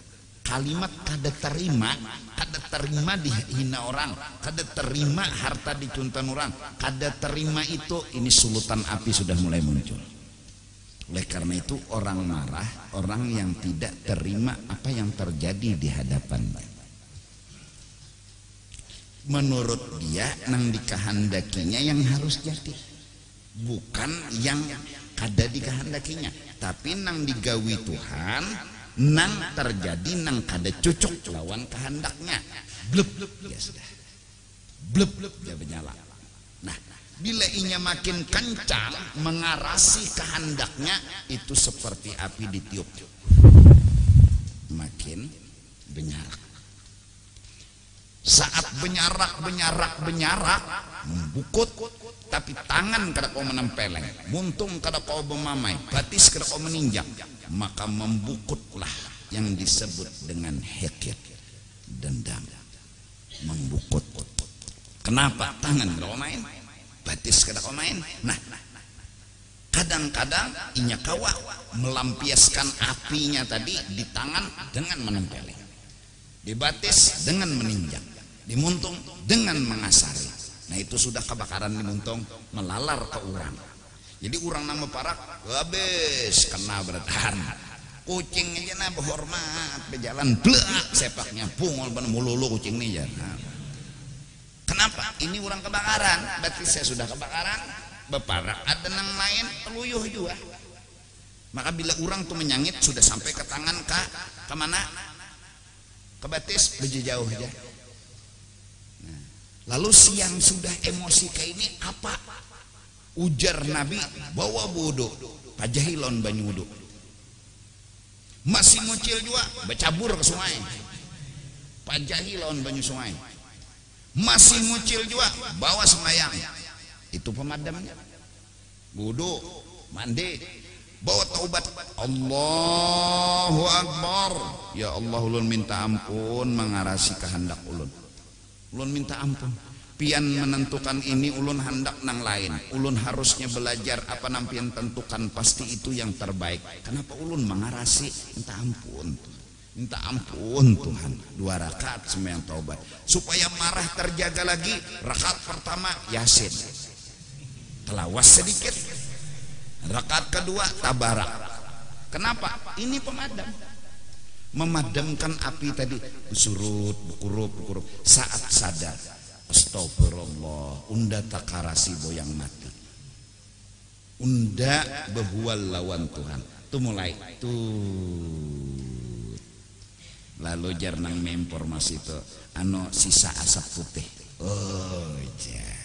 Kalimat kada terima dihina orang, kada terima harta dicuntan orang, kada terima itu, ini sulutan api sudah mulai muncul. Oleh karena itu orang marah, orang yang tidak terima apa yang terjadi di hadapannya. Menurut dia nang dikehendakinya yang harus jadi, bukan yang kada dikehendakinya, tapi nang digawi Tuhan nang terjadi nang kada cocok lawan kehendaknya. Blep, ya sudah. Blep, dia menyala. Nah, bila inya makin kencang mengarasi kehendaknya, itu seperti api ditiup, makin benyarak. Saat benyarak membukut, tapi tangan kada kau menempeleng, muntung kada kau memamai, batis kada kau meninjak, maka membukutlah yang disebut dengan hikid, dendam. Membukut. Kenapa? Tangan kada kau main, batis kada kau main. Nah, kadang-kadang inya kawa melampiaskan apinya tadi di tangan dengan menempeleng, di batis dengan meninjak, di muntung dengan mengasari. Nah, itu sudah kebakaran di muntung melalar ke orang. Jadi orang nama parak habis kena bertahan. Kucing aja nah berhormat berjalan blak sepaknya pungol bener mululu kucing nih ya. Nah, kenapa? Ini orang kebakaran. Berarti saya sudah kebakaran, beparak ada nang lain peluyuh juga. Maka bila orang tuh menyangit sudah sampai ke tangan ke mana? Ke batis jauh aja. Nah, lalu siang sudah emosi kayak ini apa? Ujar Nabi, bawa wudu, pajahilon banyu wudu. Masih mucil juga, bercabur ke sungai, pajahilon banyu sungai. Masih mucil juga, bawa sembayang. Itu pemadamnya. Wudu, mandi, bawa taubat. Allahu Akbar. Ya Allah, ulun minta ampun mengarasi kehendak ulun. Ulun minta ampun. Pian menentukan ini ulun hendak nang lain. Ulun harusnya belajar apa nampian tentukan, pasti itu yang terbaik. Kenapa ulun mengarasi? Minta ampun. Minta ampun Tuhan. 2 rakaat sembahyang taubat. Supaya marah terjaga lagi, rakaat pertama Yasin, telawas sedikit. Rakaat kedua tabarak. Kenapa? Ini pemadam, memadamkan api tadi. Surut, bukurup. Saat sadar, astagfirullah, unda takarasi boyang mati, unda behual lawan Tuhan. Tuh mulai tuh. Lalu jarnang informasi itu sisa asap putih. Oh jar.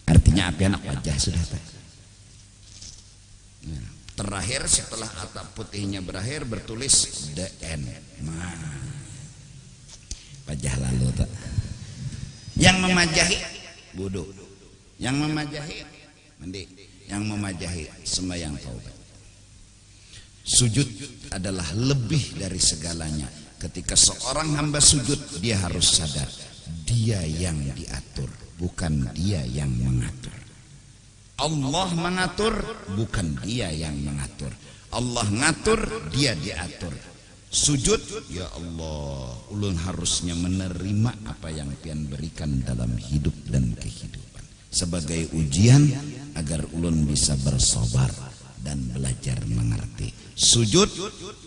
Artinya api anak wajah sudah tak. Nah, terakhir setelah atap putihnya berakhir bertulis DN. Nah, wajah lalu tak. Yang memajahi bodoh, yang memajahi mandi, yang memajahi sembahyang taubat. Sujud adalah lebih dari segalanya. Ketika seorang hamba sujud, dia harus sadar dia yang diatur, bukan dia yang mengatur. Allah mengatur, bukan dia yang mengatur. Allah ngatur, dia diatur. Sujud, ya Allah, ulun harusnya menerima apa yang pian berikan dalam hidup dan kehidupan sebagai ujian agar ulun bisa bersabar dan belajar mengerti. Sujud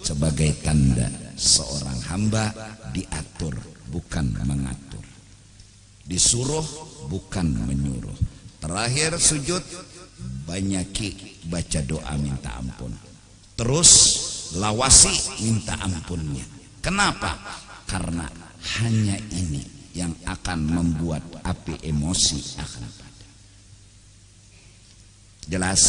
sebagai tanda seorang hamba diatur, bukan mengatur. Disuruh, bukan menyuruh. Terakhir sujud, banyaki baca doa minta ampun. Terus lawasi minta ampunnya. Kenapa? Karena hanya ini yang akan membuat api emosi akan padam. Jelas?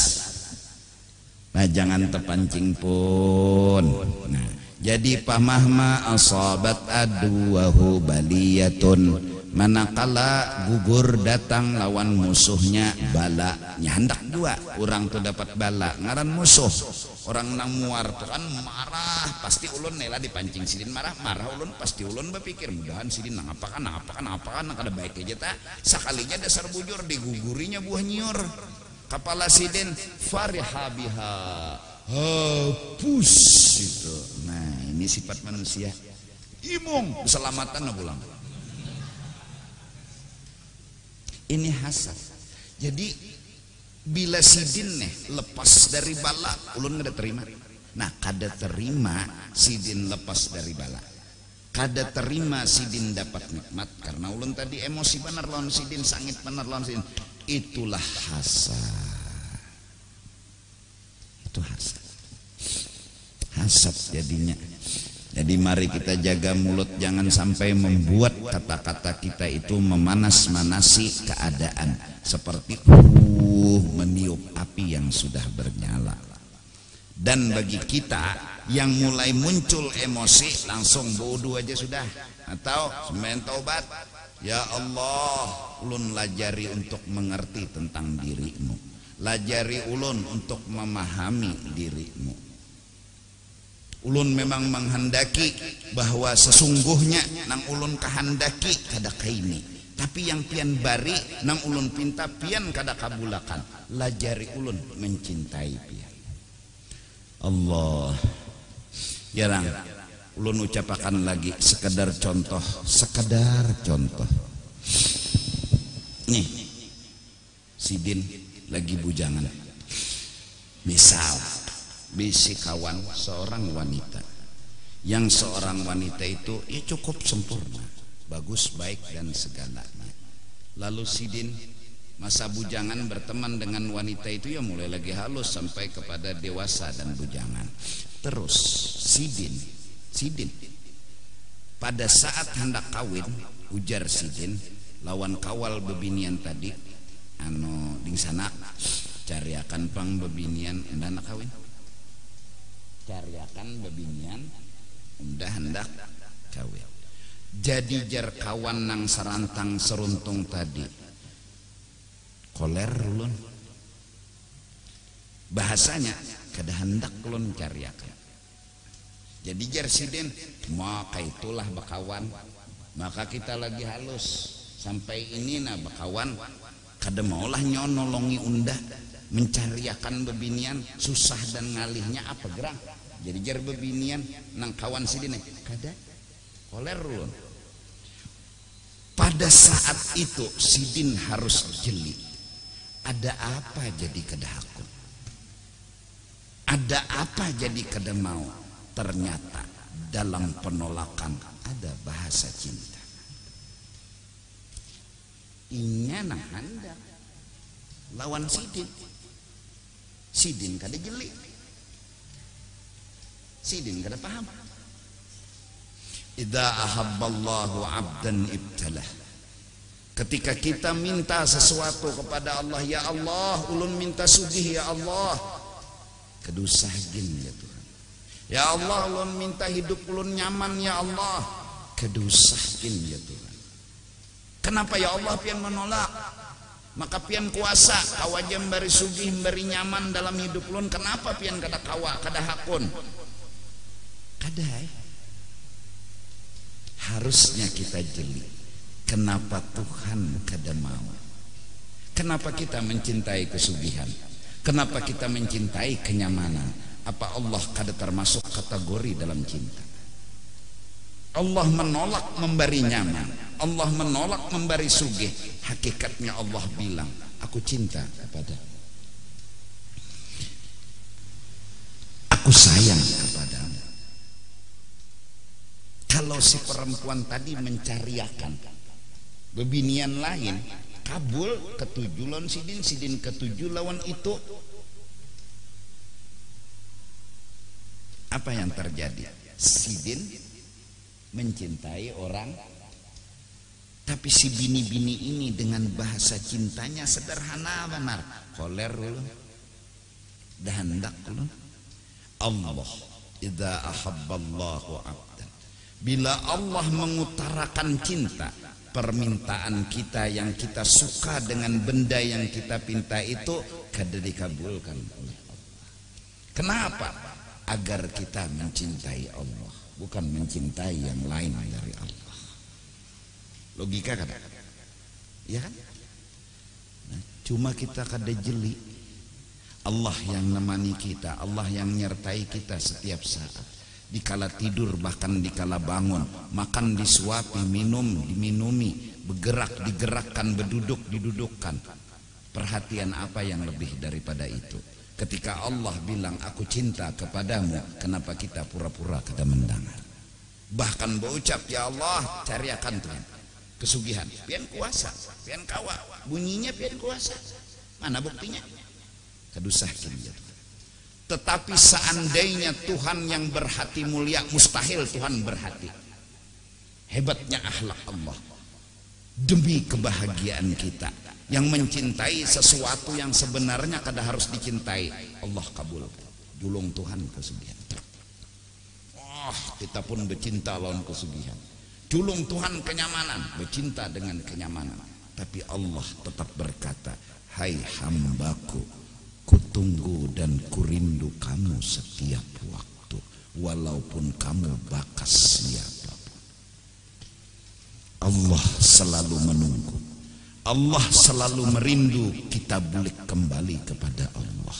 Nah, jangan terpancing pun. Nah, jadi pamahma asabat aduwahu baliyatun, manakala gugur datang lawan musuhnya balanya. Hendak dua orang tuh dapat bala ngaran musuh. Orang nang muar tuh kan marah, pasti ulun nela dipancing sidin marah ulun, pasti ulun berpikir mudahan sidin nang apakan nang kada baik aja tak. Sakalinya dasar bujur digugurinya buah nyiur. Kepala sidin fariha biha, hapus itu. Nah, ini sifat manusia. Imung keselamatan pulang. Ini hasad. Jadi bila sidin lepas dari bala, ulun kada terima. Nah, kada terima sidin lepas dari bala. Kada terima sidin dapat nikmat karena ulun tadi emosi benar lawan sidin, sangit benar lawan sidin. Itulah hasad. Itu hasad. Hasad jadinya. Jadi mari kita jaga mulut, jangan sampai membuat kata-kata kita itu memanas-manasi keadaan seperti meniup api yang sudah bernyala. Dan bagi kita yang mulai muncul emosi, langsung bodoh aja sudah, atau sembahyang taubat. Ya Allah, ulun lajari untuk mengerti tentang dirimu, lajari ulun untuk memahami dirimu. Ulun memang menghendaki bahwa sesungguhnya nang ulun kehendaki kada kaini, tapi yang pian bari nang ulun pinta pian kada kabulakan. Lajari ulun mencintai pian. Allah, jarang ulun ucapakan lagi sekedar contoh. Nih, sidin lagi bujangan. Misal bisi kawan seorang wanita, yang seorang wanita itu ya cukup sempurna, bagus, baik dan segalanya. Lalu sidin masa bujangan berteman dengan wanita itu ya mulai lagi halus sampai kepada dewasa dan bujangan. Terus sidin pada saat hendak kawin, ujar sidin lawan kawal bebinian tadi, ding sana cariakan pang bebinian hendak kawin, cariakan bebinian undah hendak kawin. Jadi jar kawan nang serantang seruntung tadi, koler ulun, bahasanya kada hendak ulun cariakan. Jadi jar sidin, maka itulah bakawan, maka kita lagi halus sampai ini nah bakawan kada maulah nyon nolongi undah mencariakan bebinian susah dan ngalihnya apa gerang. Jadi jar bebinian nang kawan sidin kada koler ulun. Pada saat itu sidin harus jeli, ada apa jadi kada hakun. Ada apa jadi kada mau? Ternyata dalam penolakan ada bahasa cinta. Inya nang hendak lawan sidin. Sidin kada jeli. Sidin kada paham. Idza ahabballahu 'abdan ibtalah. Ketika kita minta sesuatu kepada Allah, ya Allah, ulun minta sugih ya Allah. Kedusah gin ya Tuhan. Ya Allah, ulun minta hidup ulun nyaman ya Allah. Kedusah gin ya Tuhan. Kenapa ya Allah pian menolak? Maka pian kuasa kawa jam bari sugih bari nyaman dalam hidup ulun. Kenapa pian kada kawa kada hakun? Kada harusnya kita jeli. Kenapa Tuhan kada mau? Kenapa kita mencintai kesugihan? Kenapa kita mencintai kenyamanan? Apa Allah kada termasuk kategori dalam cinta? Allah menolak memberi nyaman, Allah menolak memberi sugih. Hakikatnya Allah bilang, aku cinta kepada, aku sayang kepadamu. Kalau si perempuan tadi mencariakan bebinian lain, kabul ketujuh lawan sidin, sidin ketujuh lawan itu, apa yang terjadi? Sidin mencintai orang, tapi si bini-bini ini dengan bahasa cintanya sederhana benar. Koler dulu, dah hendak dulu. Allah idza ahabballahu 'abdan. Bila Allah mengutarakan cinta, permintaan kita yang kita suka dengan benda yang kita pinta itu kada dikabulkan oleh Allah. Kenapa? Agar kita mencintai Allah, bukan mencintai yang lain dari Allah. Logika kan? Ya kan? Nah, cuma kita kada jeli. Allah yang nemani kita, Allah yang menyertai kita setiap saat. Dikala tidur bahkan dikala bangun, makan disuapi, minum diminumi, bergerak digerakkan, berduduk didudukkan. Perhatian apa yang lebih daripada itu? Ketika Allah bilang aku cinta kepadamu, kenapa kita pura-pura kada mendengar? Bahkan berucap ya Allah, cariakan Tuhan kesugihan, pian kuasa, pian kawa, bunyinya pian kuasa. Mana buktinya? Kedusah ya. Tetapi seandainya Tuhan yang berhati mulia, mustahil Tuhan berhati. Hebatnya akhlak Allah. Demi kebahagiaan kita, yang mencintai sesuatu yang sebenarnya kada harus dicintai, Allah kabul. Julung Tuhan kesugihan. Kita pun bercinta lawan kesugihan. Julung Tuhan kenyamanan, bercinta dengan kenyamanan. Tapi Allah tetap berkata, hai hambaku, kutunggu dan kurindu kamu setiap waktu, walaupun kamu bakas siapapun. Allah selalu menunggu, Allah selalu merindu kita balik kembali kepada Allah.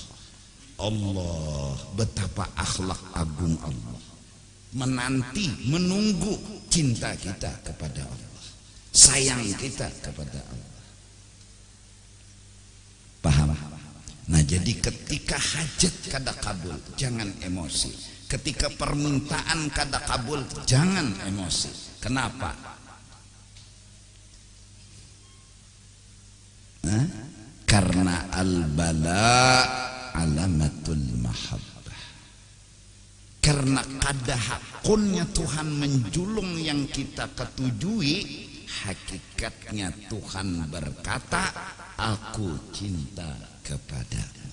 Allah, betapa akhlak agung Allah, menanti, menunggu cinta kita kepada Allah, sayang kita kepada Allah. Paham? Nah, jadi ketika hajat kada kabul, jangan emosi. Ketika permintaan kada kabul, jangan emosi. Kenapa? Karena al-bala alamatul mahabbah. Karena kada hakunnya Tuhan menjulung yang kita ketujui, hakikatnya Tuhan berkata, aku cinta kepadamu.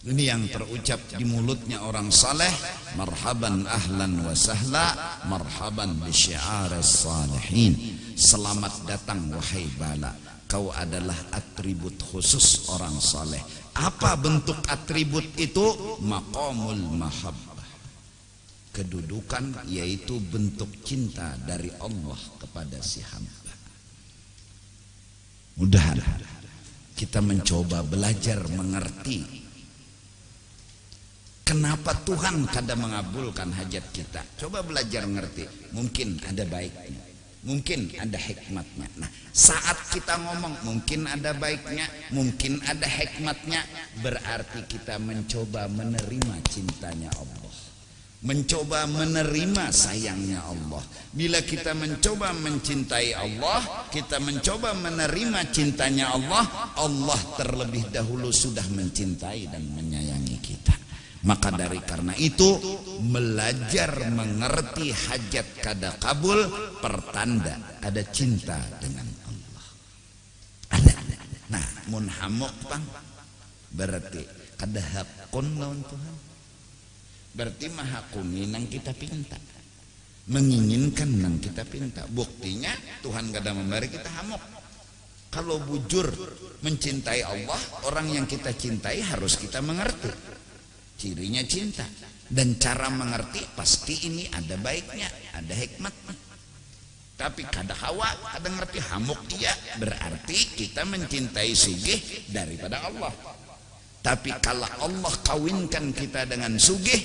Ini yang terucap di mulutnya orang saleh, marhaban ahlan wa sahla, marhaban bi syi'aris salihin. Selamat datang wahai bala, kau adalah atribut khusus orang saleh. Apa bentuk atribut itu? Maqamul mahabbah, kedudukan, yaitu bentuk cinta dari Allah kepada si hamba. Mudah-mudahan kita mencoba belajar mengerti kenapa Tuhan kada mengabulkan hajat kita. Coba belajar mengerti, mungkin ada baiknya, mungkin ada hikmatnya. Nah, saat kita ngomong mungkin ada baiknya, mungkin ada hikmatnya, berarti kita mencoba menerima cintanya Allah, mencoba menerima sayangnya Allah. Bila kita mencoba mencintai Allah, kita mencoba menerima cintanya Allah, Allah terlebih dahulu sudah mencintai dan menyayangi kita. Maka dari karena itu, belajar mengerti hajat kada kabul pertanda ada cinta dengan Allah. Ada. Nah, mun hamok bang, berarti kada hakun lawan Tuhan. Berarti mahakuni nang kita pinta, menginginkan nang kita pinta. Buktinya Tuhan kada memberi kita hamok. Kalau bujur mencintai Allah, orang yang kita cintai harus kita mengerti cirinya cinta, dan cara mengerti pasti ini ada baiknya, ada hikmatnya. Tapi kada hawa, kada ngerti hamuk iya, berarti kita mencintai sugih daripada Allah. Tapi kalau Allah kawinkan kita dengan sugih,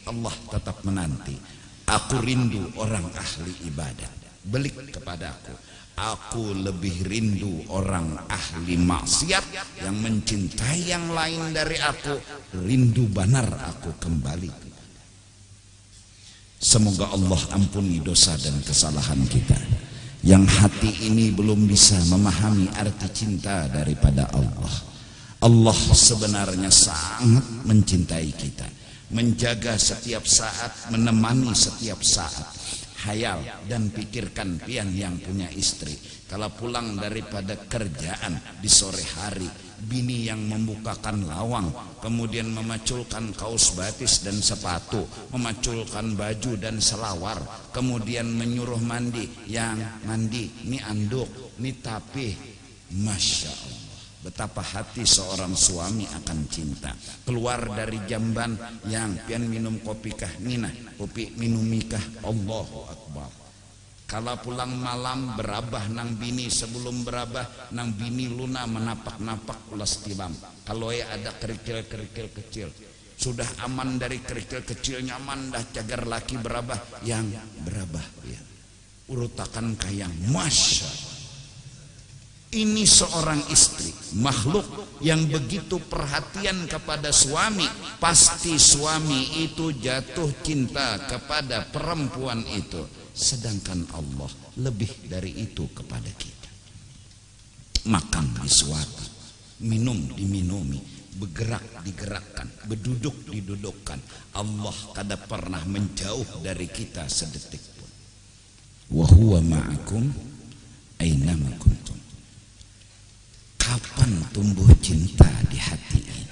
Allah tetap menanti. Aku rindu orang ahli ibadat, belik kepadaku. Aku lebih rindu orang ahli maksiat yang mencintai yang lain dari aku. Rindu benar aku kembali. Semoga Allah ampuni dosa dan kesalahan kita. Yang hati ini belum bisa memahami arti cinta daripada Allah. Allah sebenarnya sangat mencintai kita, menjaga setiap saat, menemani setiap saat. Hayal dan pikirkan pian yang punya istri, kalau pulang daripada kerjaan di sore hari, bini yang membukakan lawang, kemudian memaculkan kaos batis dan sepatu, memaculkan baju dan selawar, kemudian menyuruh mandi, yang mandi ni anduk ni tapih. Masya Allah, betapa hati seorang suami akan cinta. Keluar dari jamban, yang pian minum kopi kah minah, kopi minumikah, Allahu Akbar. Kalau pulang malam berabah nang bini, sebelum berabah nang bini luna menapak-napak ulas tilam. Kalau ya ada kerikil-kerikil kecil, sudah aman dari kerikil kecil, nyaman dah cagar laki berabah, yang berabah ya. Urutakan kayang, masya Allah. Ini seorang istri, makhluk yang begitu perhatian kepada suami. Pasti suami itu jatuh cinta kepada perempuan itu. Sedangkan Allah lebih dari itu kepada kita. Makan disuapi, minum diminumi, bergerak digerakkan, berduduk didudukkan. Allah kada pernah menjauh dari kita sedetik pun. Wa huwa ma'akum ainama kuntum. Kapan tumbuh cinta di hati ini?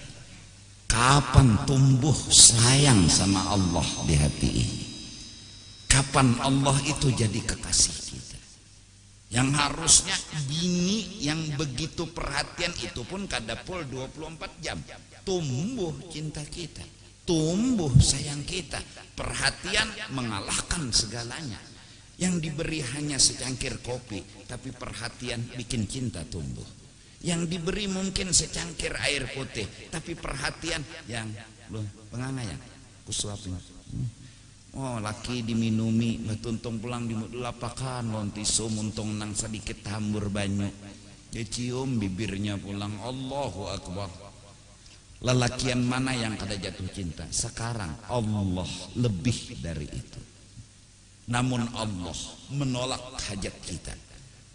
Kapan tumbuh sayang sama Allah di hati ini? Kapan Allah itu jadi kekasih kita? Yang harusnya bini yang begitu perhatian itu pun kadapul 24 jam. Tumbuh cinta kita, tumbuh sayang kita. Perhatian mengalahkan segalanya. Yang diberi hanya secangkir kopi, tapi perhatian bikin cinta tumbuh. Yang diberi mungkin secangkir air putih, tapi perhatian yang belum pengangayang kusuapin. Oh, laki diminumi, betuntung pulang di lapakan, lontiso muntung nang sedikit hambur banyu. Dia cium bibirnya pulang, Allahu Akbar. Lelakian mana yang kada jatuh cinta? Sekarang Allah lebih dari itu. Namun Allah menolak hajat kita.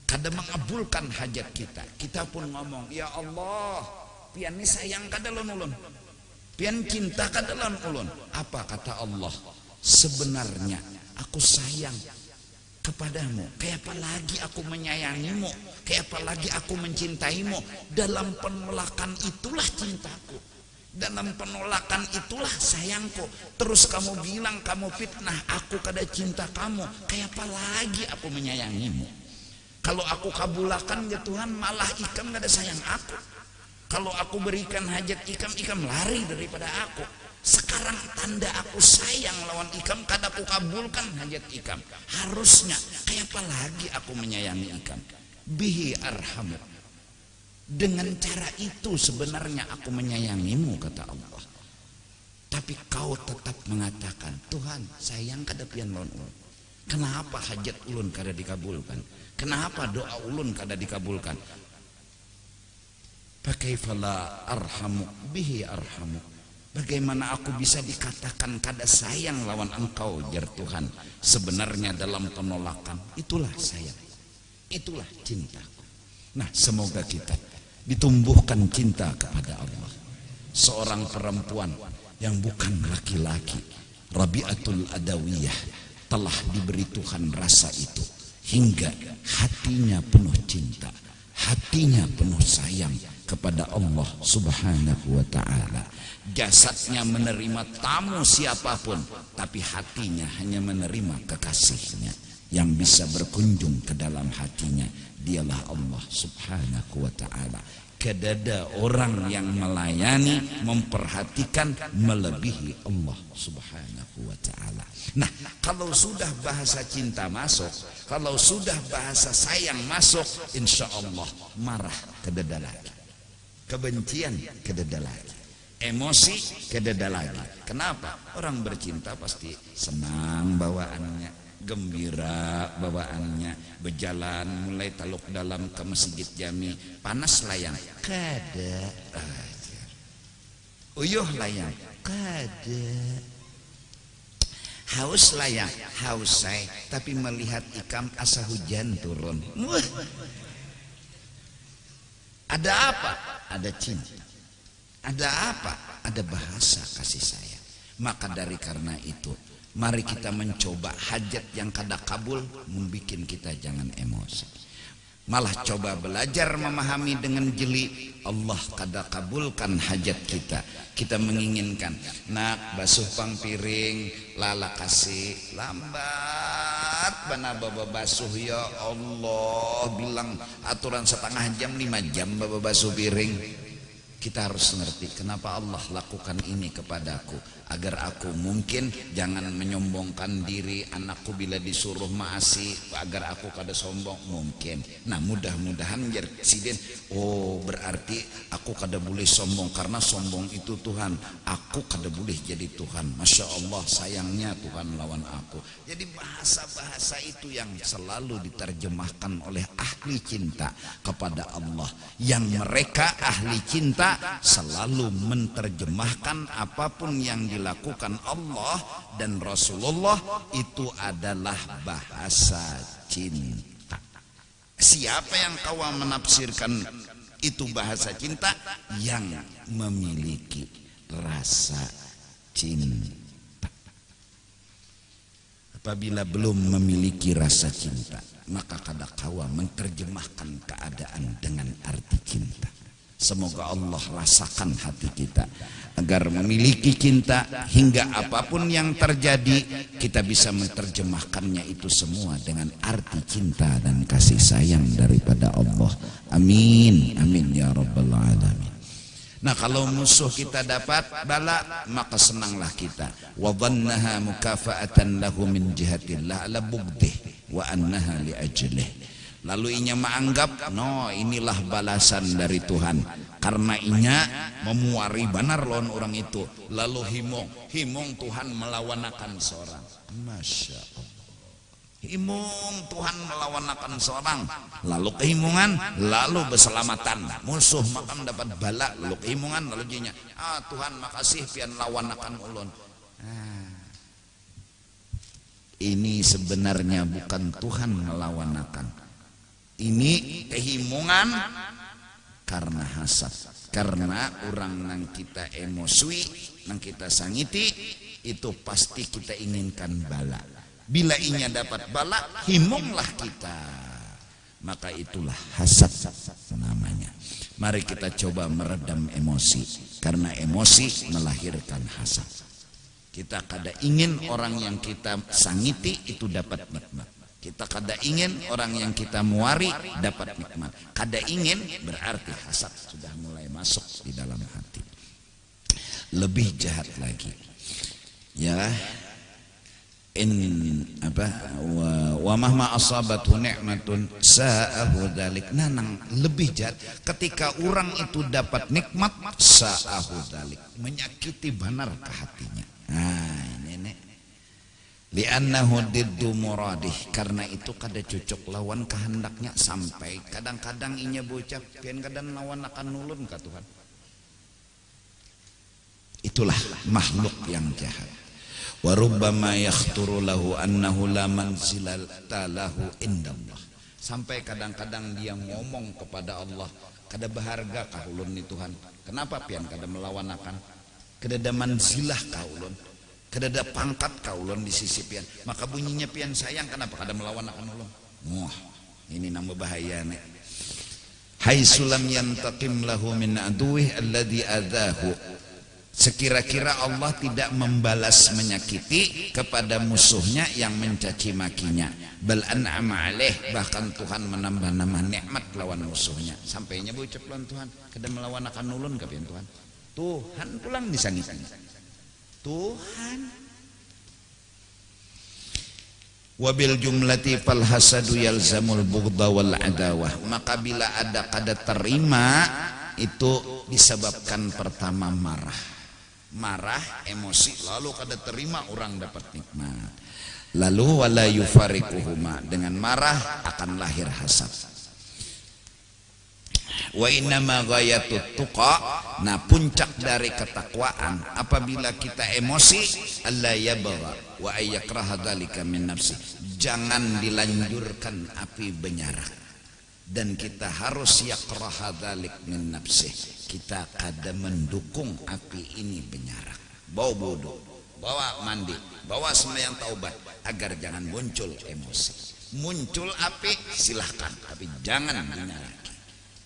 Kada mengabulkan hajat kita. Kita pun ngomong, ya Allah, pian ni sayang kada lon ulun, pian cinta kada lon ulun. Apa kata Allah? Sebenarnya aku sayang kepadamu. Kayak apa lagi aku menyayangimu? Kayak apa lagi aku mencintaimu? Dalam penolakan itulah cintaku. Dalam penolakan itulah sayangku. Terus kamu bilang kamu fitnah aku kada cinta kamu. Kayak apa lagi aku menyayangimu? Kalau aku kabulakan ya Tuhan, malah ikam gak ada sayang aku. Kalau aku berikan hajat ikam, ikam lari daripada aku. Sekarang tanda aku sayang lawan ikam, kada aku kabulkan hajat ikam. Harusnya kayak apa lagi aku menyayangi ikam? Bihi arhamu. Dengan cara itu sebenarnya aku menyayangimu, kata Allah. Tapi kau tetap mengatakan, Tuhan sayang kada pian lawan ulun. Kenapa hajat ulun kada dikabulkan? Kenapa doa ulun kada dikabulkan? Fakaifa arhamu bihi arhamu. Bagaimana aku bisa dikatakan kada sayang lawan engkau, jar Tuhan. Sebenarnya dalam penolakan itulah sayang, itulah cinta. Nah, semoga kita ditumbuhkan cinta kepada Allah. Seorang perempuan yang bukan laki-laki, Rabi'atul Adawiyah, telah diberi Tuhan rasa itu hingga hatinya penuh cinta, hatinya penuh sayang kepada Allah Subhanahu wa ta'ala. Jasadnya menerima tamu siapapun, tapi hatinya hanya menerima kekasihnya. Yang bisa berkunjung ke dalam hatinya dialah Allah Subhanahu wa ta'ala. Kedada orang yang melayani, memperhatikan melebihi Allah Subhanahu wa ta'ala. Nah, kalau sudah bahasa cinta masuk, kalau sudah bahasa sayang masuk, insya Allah marah kedada lagi, kebencian kedada lagi, emosi kedada lagi. Kenapa? Orang bercinta pasti senang bawaannya, gembira bawaannya, berjalan mulai taluk dalam ke masjid jami, panas layang kada aja, uyuh layang kada, haus layang haus say, tapi melihat ikam asa hujan turun. Ada apa? Ada cinta. Ada apa? Ada bahasa kasih sayang. Maka dari karena itu, mari kita mencoba hajat yang kada kabul membuat kita jangan emosi. Malah coba belajar memahami dengan jeli. Allah kada kabulkan hajat kita. Kita menginginkan nak basuh pang piring, lala kasih lambat bana baba basuh, ya Allah, bilang aturan setengah jam 5 jam baba basuh piring. Kita harus ngerti kenapa Allah lakukan ini kepadaku, agar aku mungkin jangan menyombongkan diri anakku bila disuruh maasi, agar aku kada sombong mungkin. Nah, mudah-mudahan presiden, oh berarti aku kada boleh sombong karena sombong itu Tuhan, aku kada boleh jadi Tuhan. Masya Allah, sayangnya Tuhan lawan aku. Jadi bahasa-bahasa itu yang selalu diterjemahkan oleh ahli cinta kepada Allah, yang mereka ahli cinta selalu menerjemahkan apapun yang dilakukan Allah dan Rasulullah itu adalah bahasa cinta. Siapa yang kau menafsirkan itu bahasa cinta? Yang memiliki rasa cinta. Apabila belum memiliki rasa cinta, maka kada kawa menerjemahkan keadaan dengan arti cinta. Semoga Allah rasakan hati kita agar memiliki cinta, hingga apapun yang terjadi kita bisa menerjemahkannya itu semua dengan arti cinta dan kasih sayang daripada Allah. Amin, amin ya rabbal alamin. Nah, kalau musuh kita dapat bala, maka senanglah kita. Wa dhannaha mukafa'atan lahu min jihatillah ala bughdih wa annaha li ajlih. Lalu inya menganggap, no, inilah balasan dari Tuhan karena inya memuari benar lawan orang itu. Lalu himong Tuhan melawanakan seorang. Masya Allah, himong Tuhan melawanakan seorang, lalu kehimungan, lalu berselamatan. Musuh makam dapat bala, lalu kehimungan, lalu jinya, Tuhan makasih pian lawanakan ulun. Ini sebenarnya bukan Tuhan melawanakan. Ini kehimungan karena hasad, karena orang nang kita emosi, nang kita sangiti, itu pasti kita inginkan bala. Bila inya dapat bala, himunglah kita, maka itulah hasad namanya. Mari kita coba meredam emosi, karena emosi melahirkan hasad. Kita kada ingin orang yang kita sangiti itu dapat nikmat. Kita kada ingin orang yang kita muari dapat nikmat. Kada ingin berarti hasad sudah mulai masuk di dalam hati. Lebih jahat lagi, ya, wa mahma asabathu ni'matun sa'ahu dzalik. Nanang lebih jahat ketika orang itu dapat nikmat, sa'ahu dzalik, menyakiti benar ke hatinya. Nah, ini li'annahu diddu muradih, karena itu kada cocok lawan kehendaknya. Sampai kadang-kadang inya bocah pian kadang lawan akan nulun ka Tuhan. Itulah makhluk yang jahat. Wa rubbama yakhturu lahu annahu la manzilata lahu indallah. Sampai kadang-kadang dia ngomong kepada Allah, kada berharga kah ulun ni Tuhan. Kenapa pian kada melawan akan? Kada ada manzilah kah ulun, kada ada pangkat kah ulun di sisi pian. Maka bunyinya pian sayang, kenapa kada melawan akan ulun? Wah, ini nama bahaya nih. Haitsulam yantaqim lahu min aduwih alladhi adahu. Sekira-kira Allah tidak membalas menyakiti kepada musuhnya yang mencaci makinya. Bal an'ama alaih, bahkan Tuhan menambah-nambah nikmat lawan musuhnya. Sampainya bocap lawan Tuhan, kada melawan akan nulun ka pian Tuhan. Tuhan pulang disangiti. Tuhan. Wabil jumlati fal hasadu yalzamul bughdha wal adawah. Maka bila ada kada terima, itu disebabkan pertama marah, emosi, lalu kada terima orang dapat nikmat. Lalu wala yufariquhuma, dengan marah akan lahir hasad. Wa innama ghayatut tuqa, nah puncak dari ketakwaan apabila kita emosi, alla yabgha wa ayakraha dzalika min nafsi, jangan dilanjurkan api benyarak, dan kita harus yakraha dzalik min nafsi, kita kada mendukung api ini benyarak. Bawa bodoh, bawa mandi, bawa sembahyang taubat agar jangan muncul emosi. Muncul api silahkan, tapi jangan menyaraki.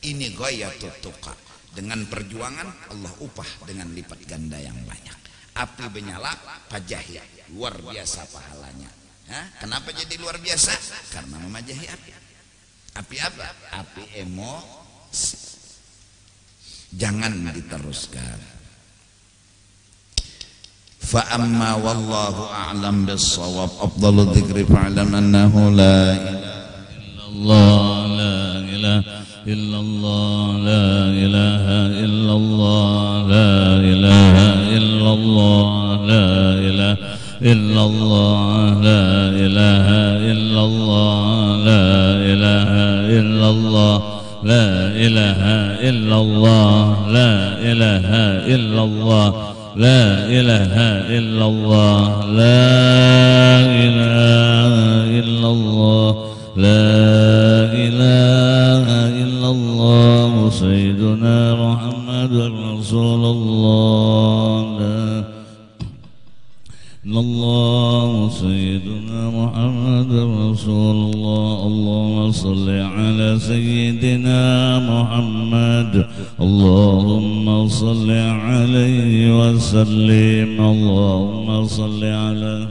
Ini ghayatut tuqa. Dengan perjuangan Allah upah dengan lipat ganda yang banyak. Api menyala pajahi, luar biasa pahalanya. Kenapa jadi luar biasa? Karena memajahi api. Api apa? Api emosi. Jangan diteruskan. Fa amma wallahu a'lam bis-shawab. Afdhalu dzikri fa'lam annahu la ilaha illallah, la ilaha illallah, la ilaha illallah, la ilaha illallah, la ilaha illallah, la ilaha illallah, la ilaha illallah, la ilaha illallah, la ilaha illallah, la ilaha illallah, sayyiduna Muhammadur Rasulullah, Allah sayyiduna Muhammadur Rasulullah. Allahumma salli ala sayyidina Muhammad, Allahumma salli alaihi wa sallim, Allahumma salli ala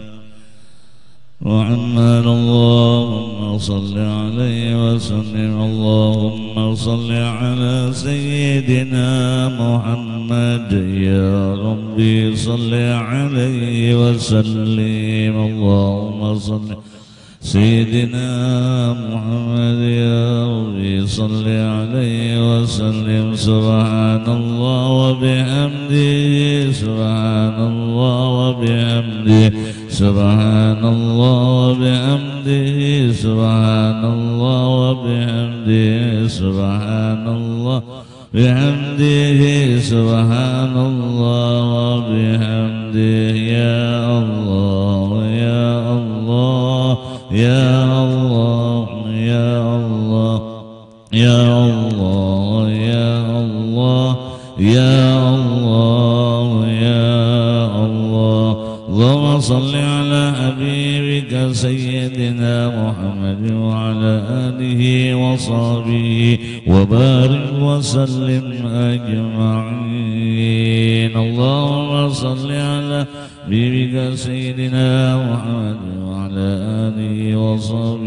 Muhammad, Allahumma salli alaihi wa sallim, Allahumma salli ala sayyidina Muhammad, ya Rabbi salli alaihi wa sallim, Allahumma salli sayyidina Muhammad, ya Rabbi salli alaihi wa sallim. Subhanallah wa bihamdihi, subhanallah wa bihamdihi, subhanallah wa bihamdihi, subhanallah wa bihamdihi, subhanallah bihamdihi, subhanallah wa bihamdihi. Ya Allah, ya Allah, ya Allah, ya Allah, ya Allah, ya Allah, ya Allah, ya Allah. Allahumma salli ala habibika sayyidina Muhammad wa ala alihi wa sahbihi wa barik wa sallim ajma'in. Allahumma salli ala habibika sayyidina Muhammad wa ala alihi wa sahbihi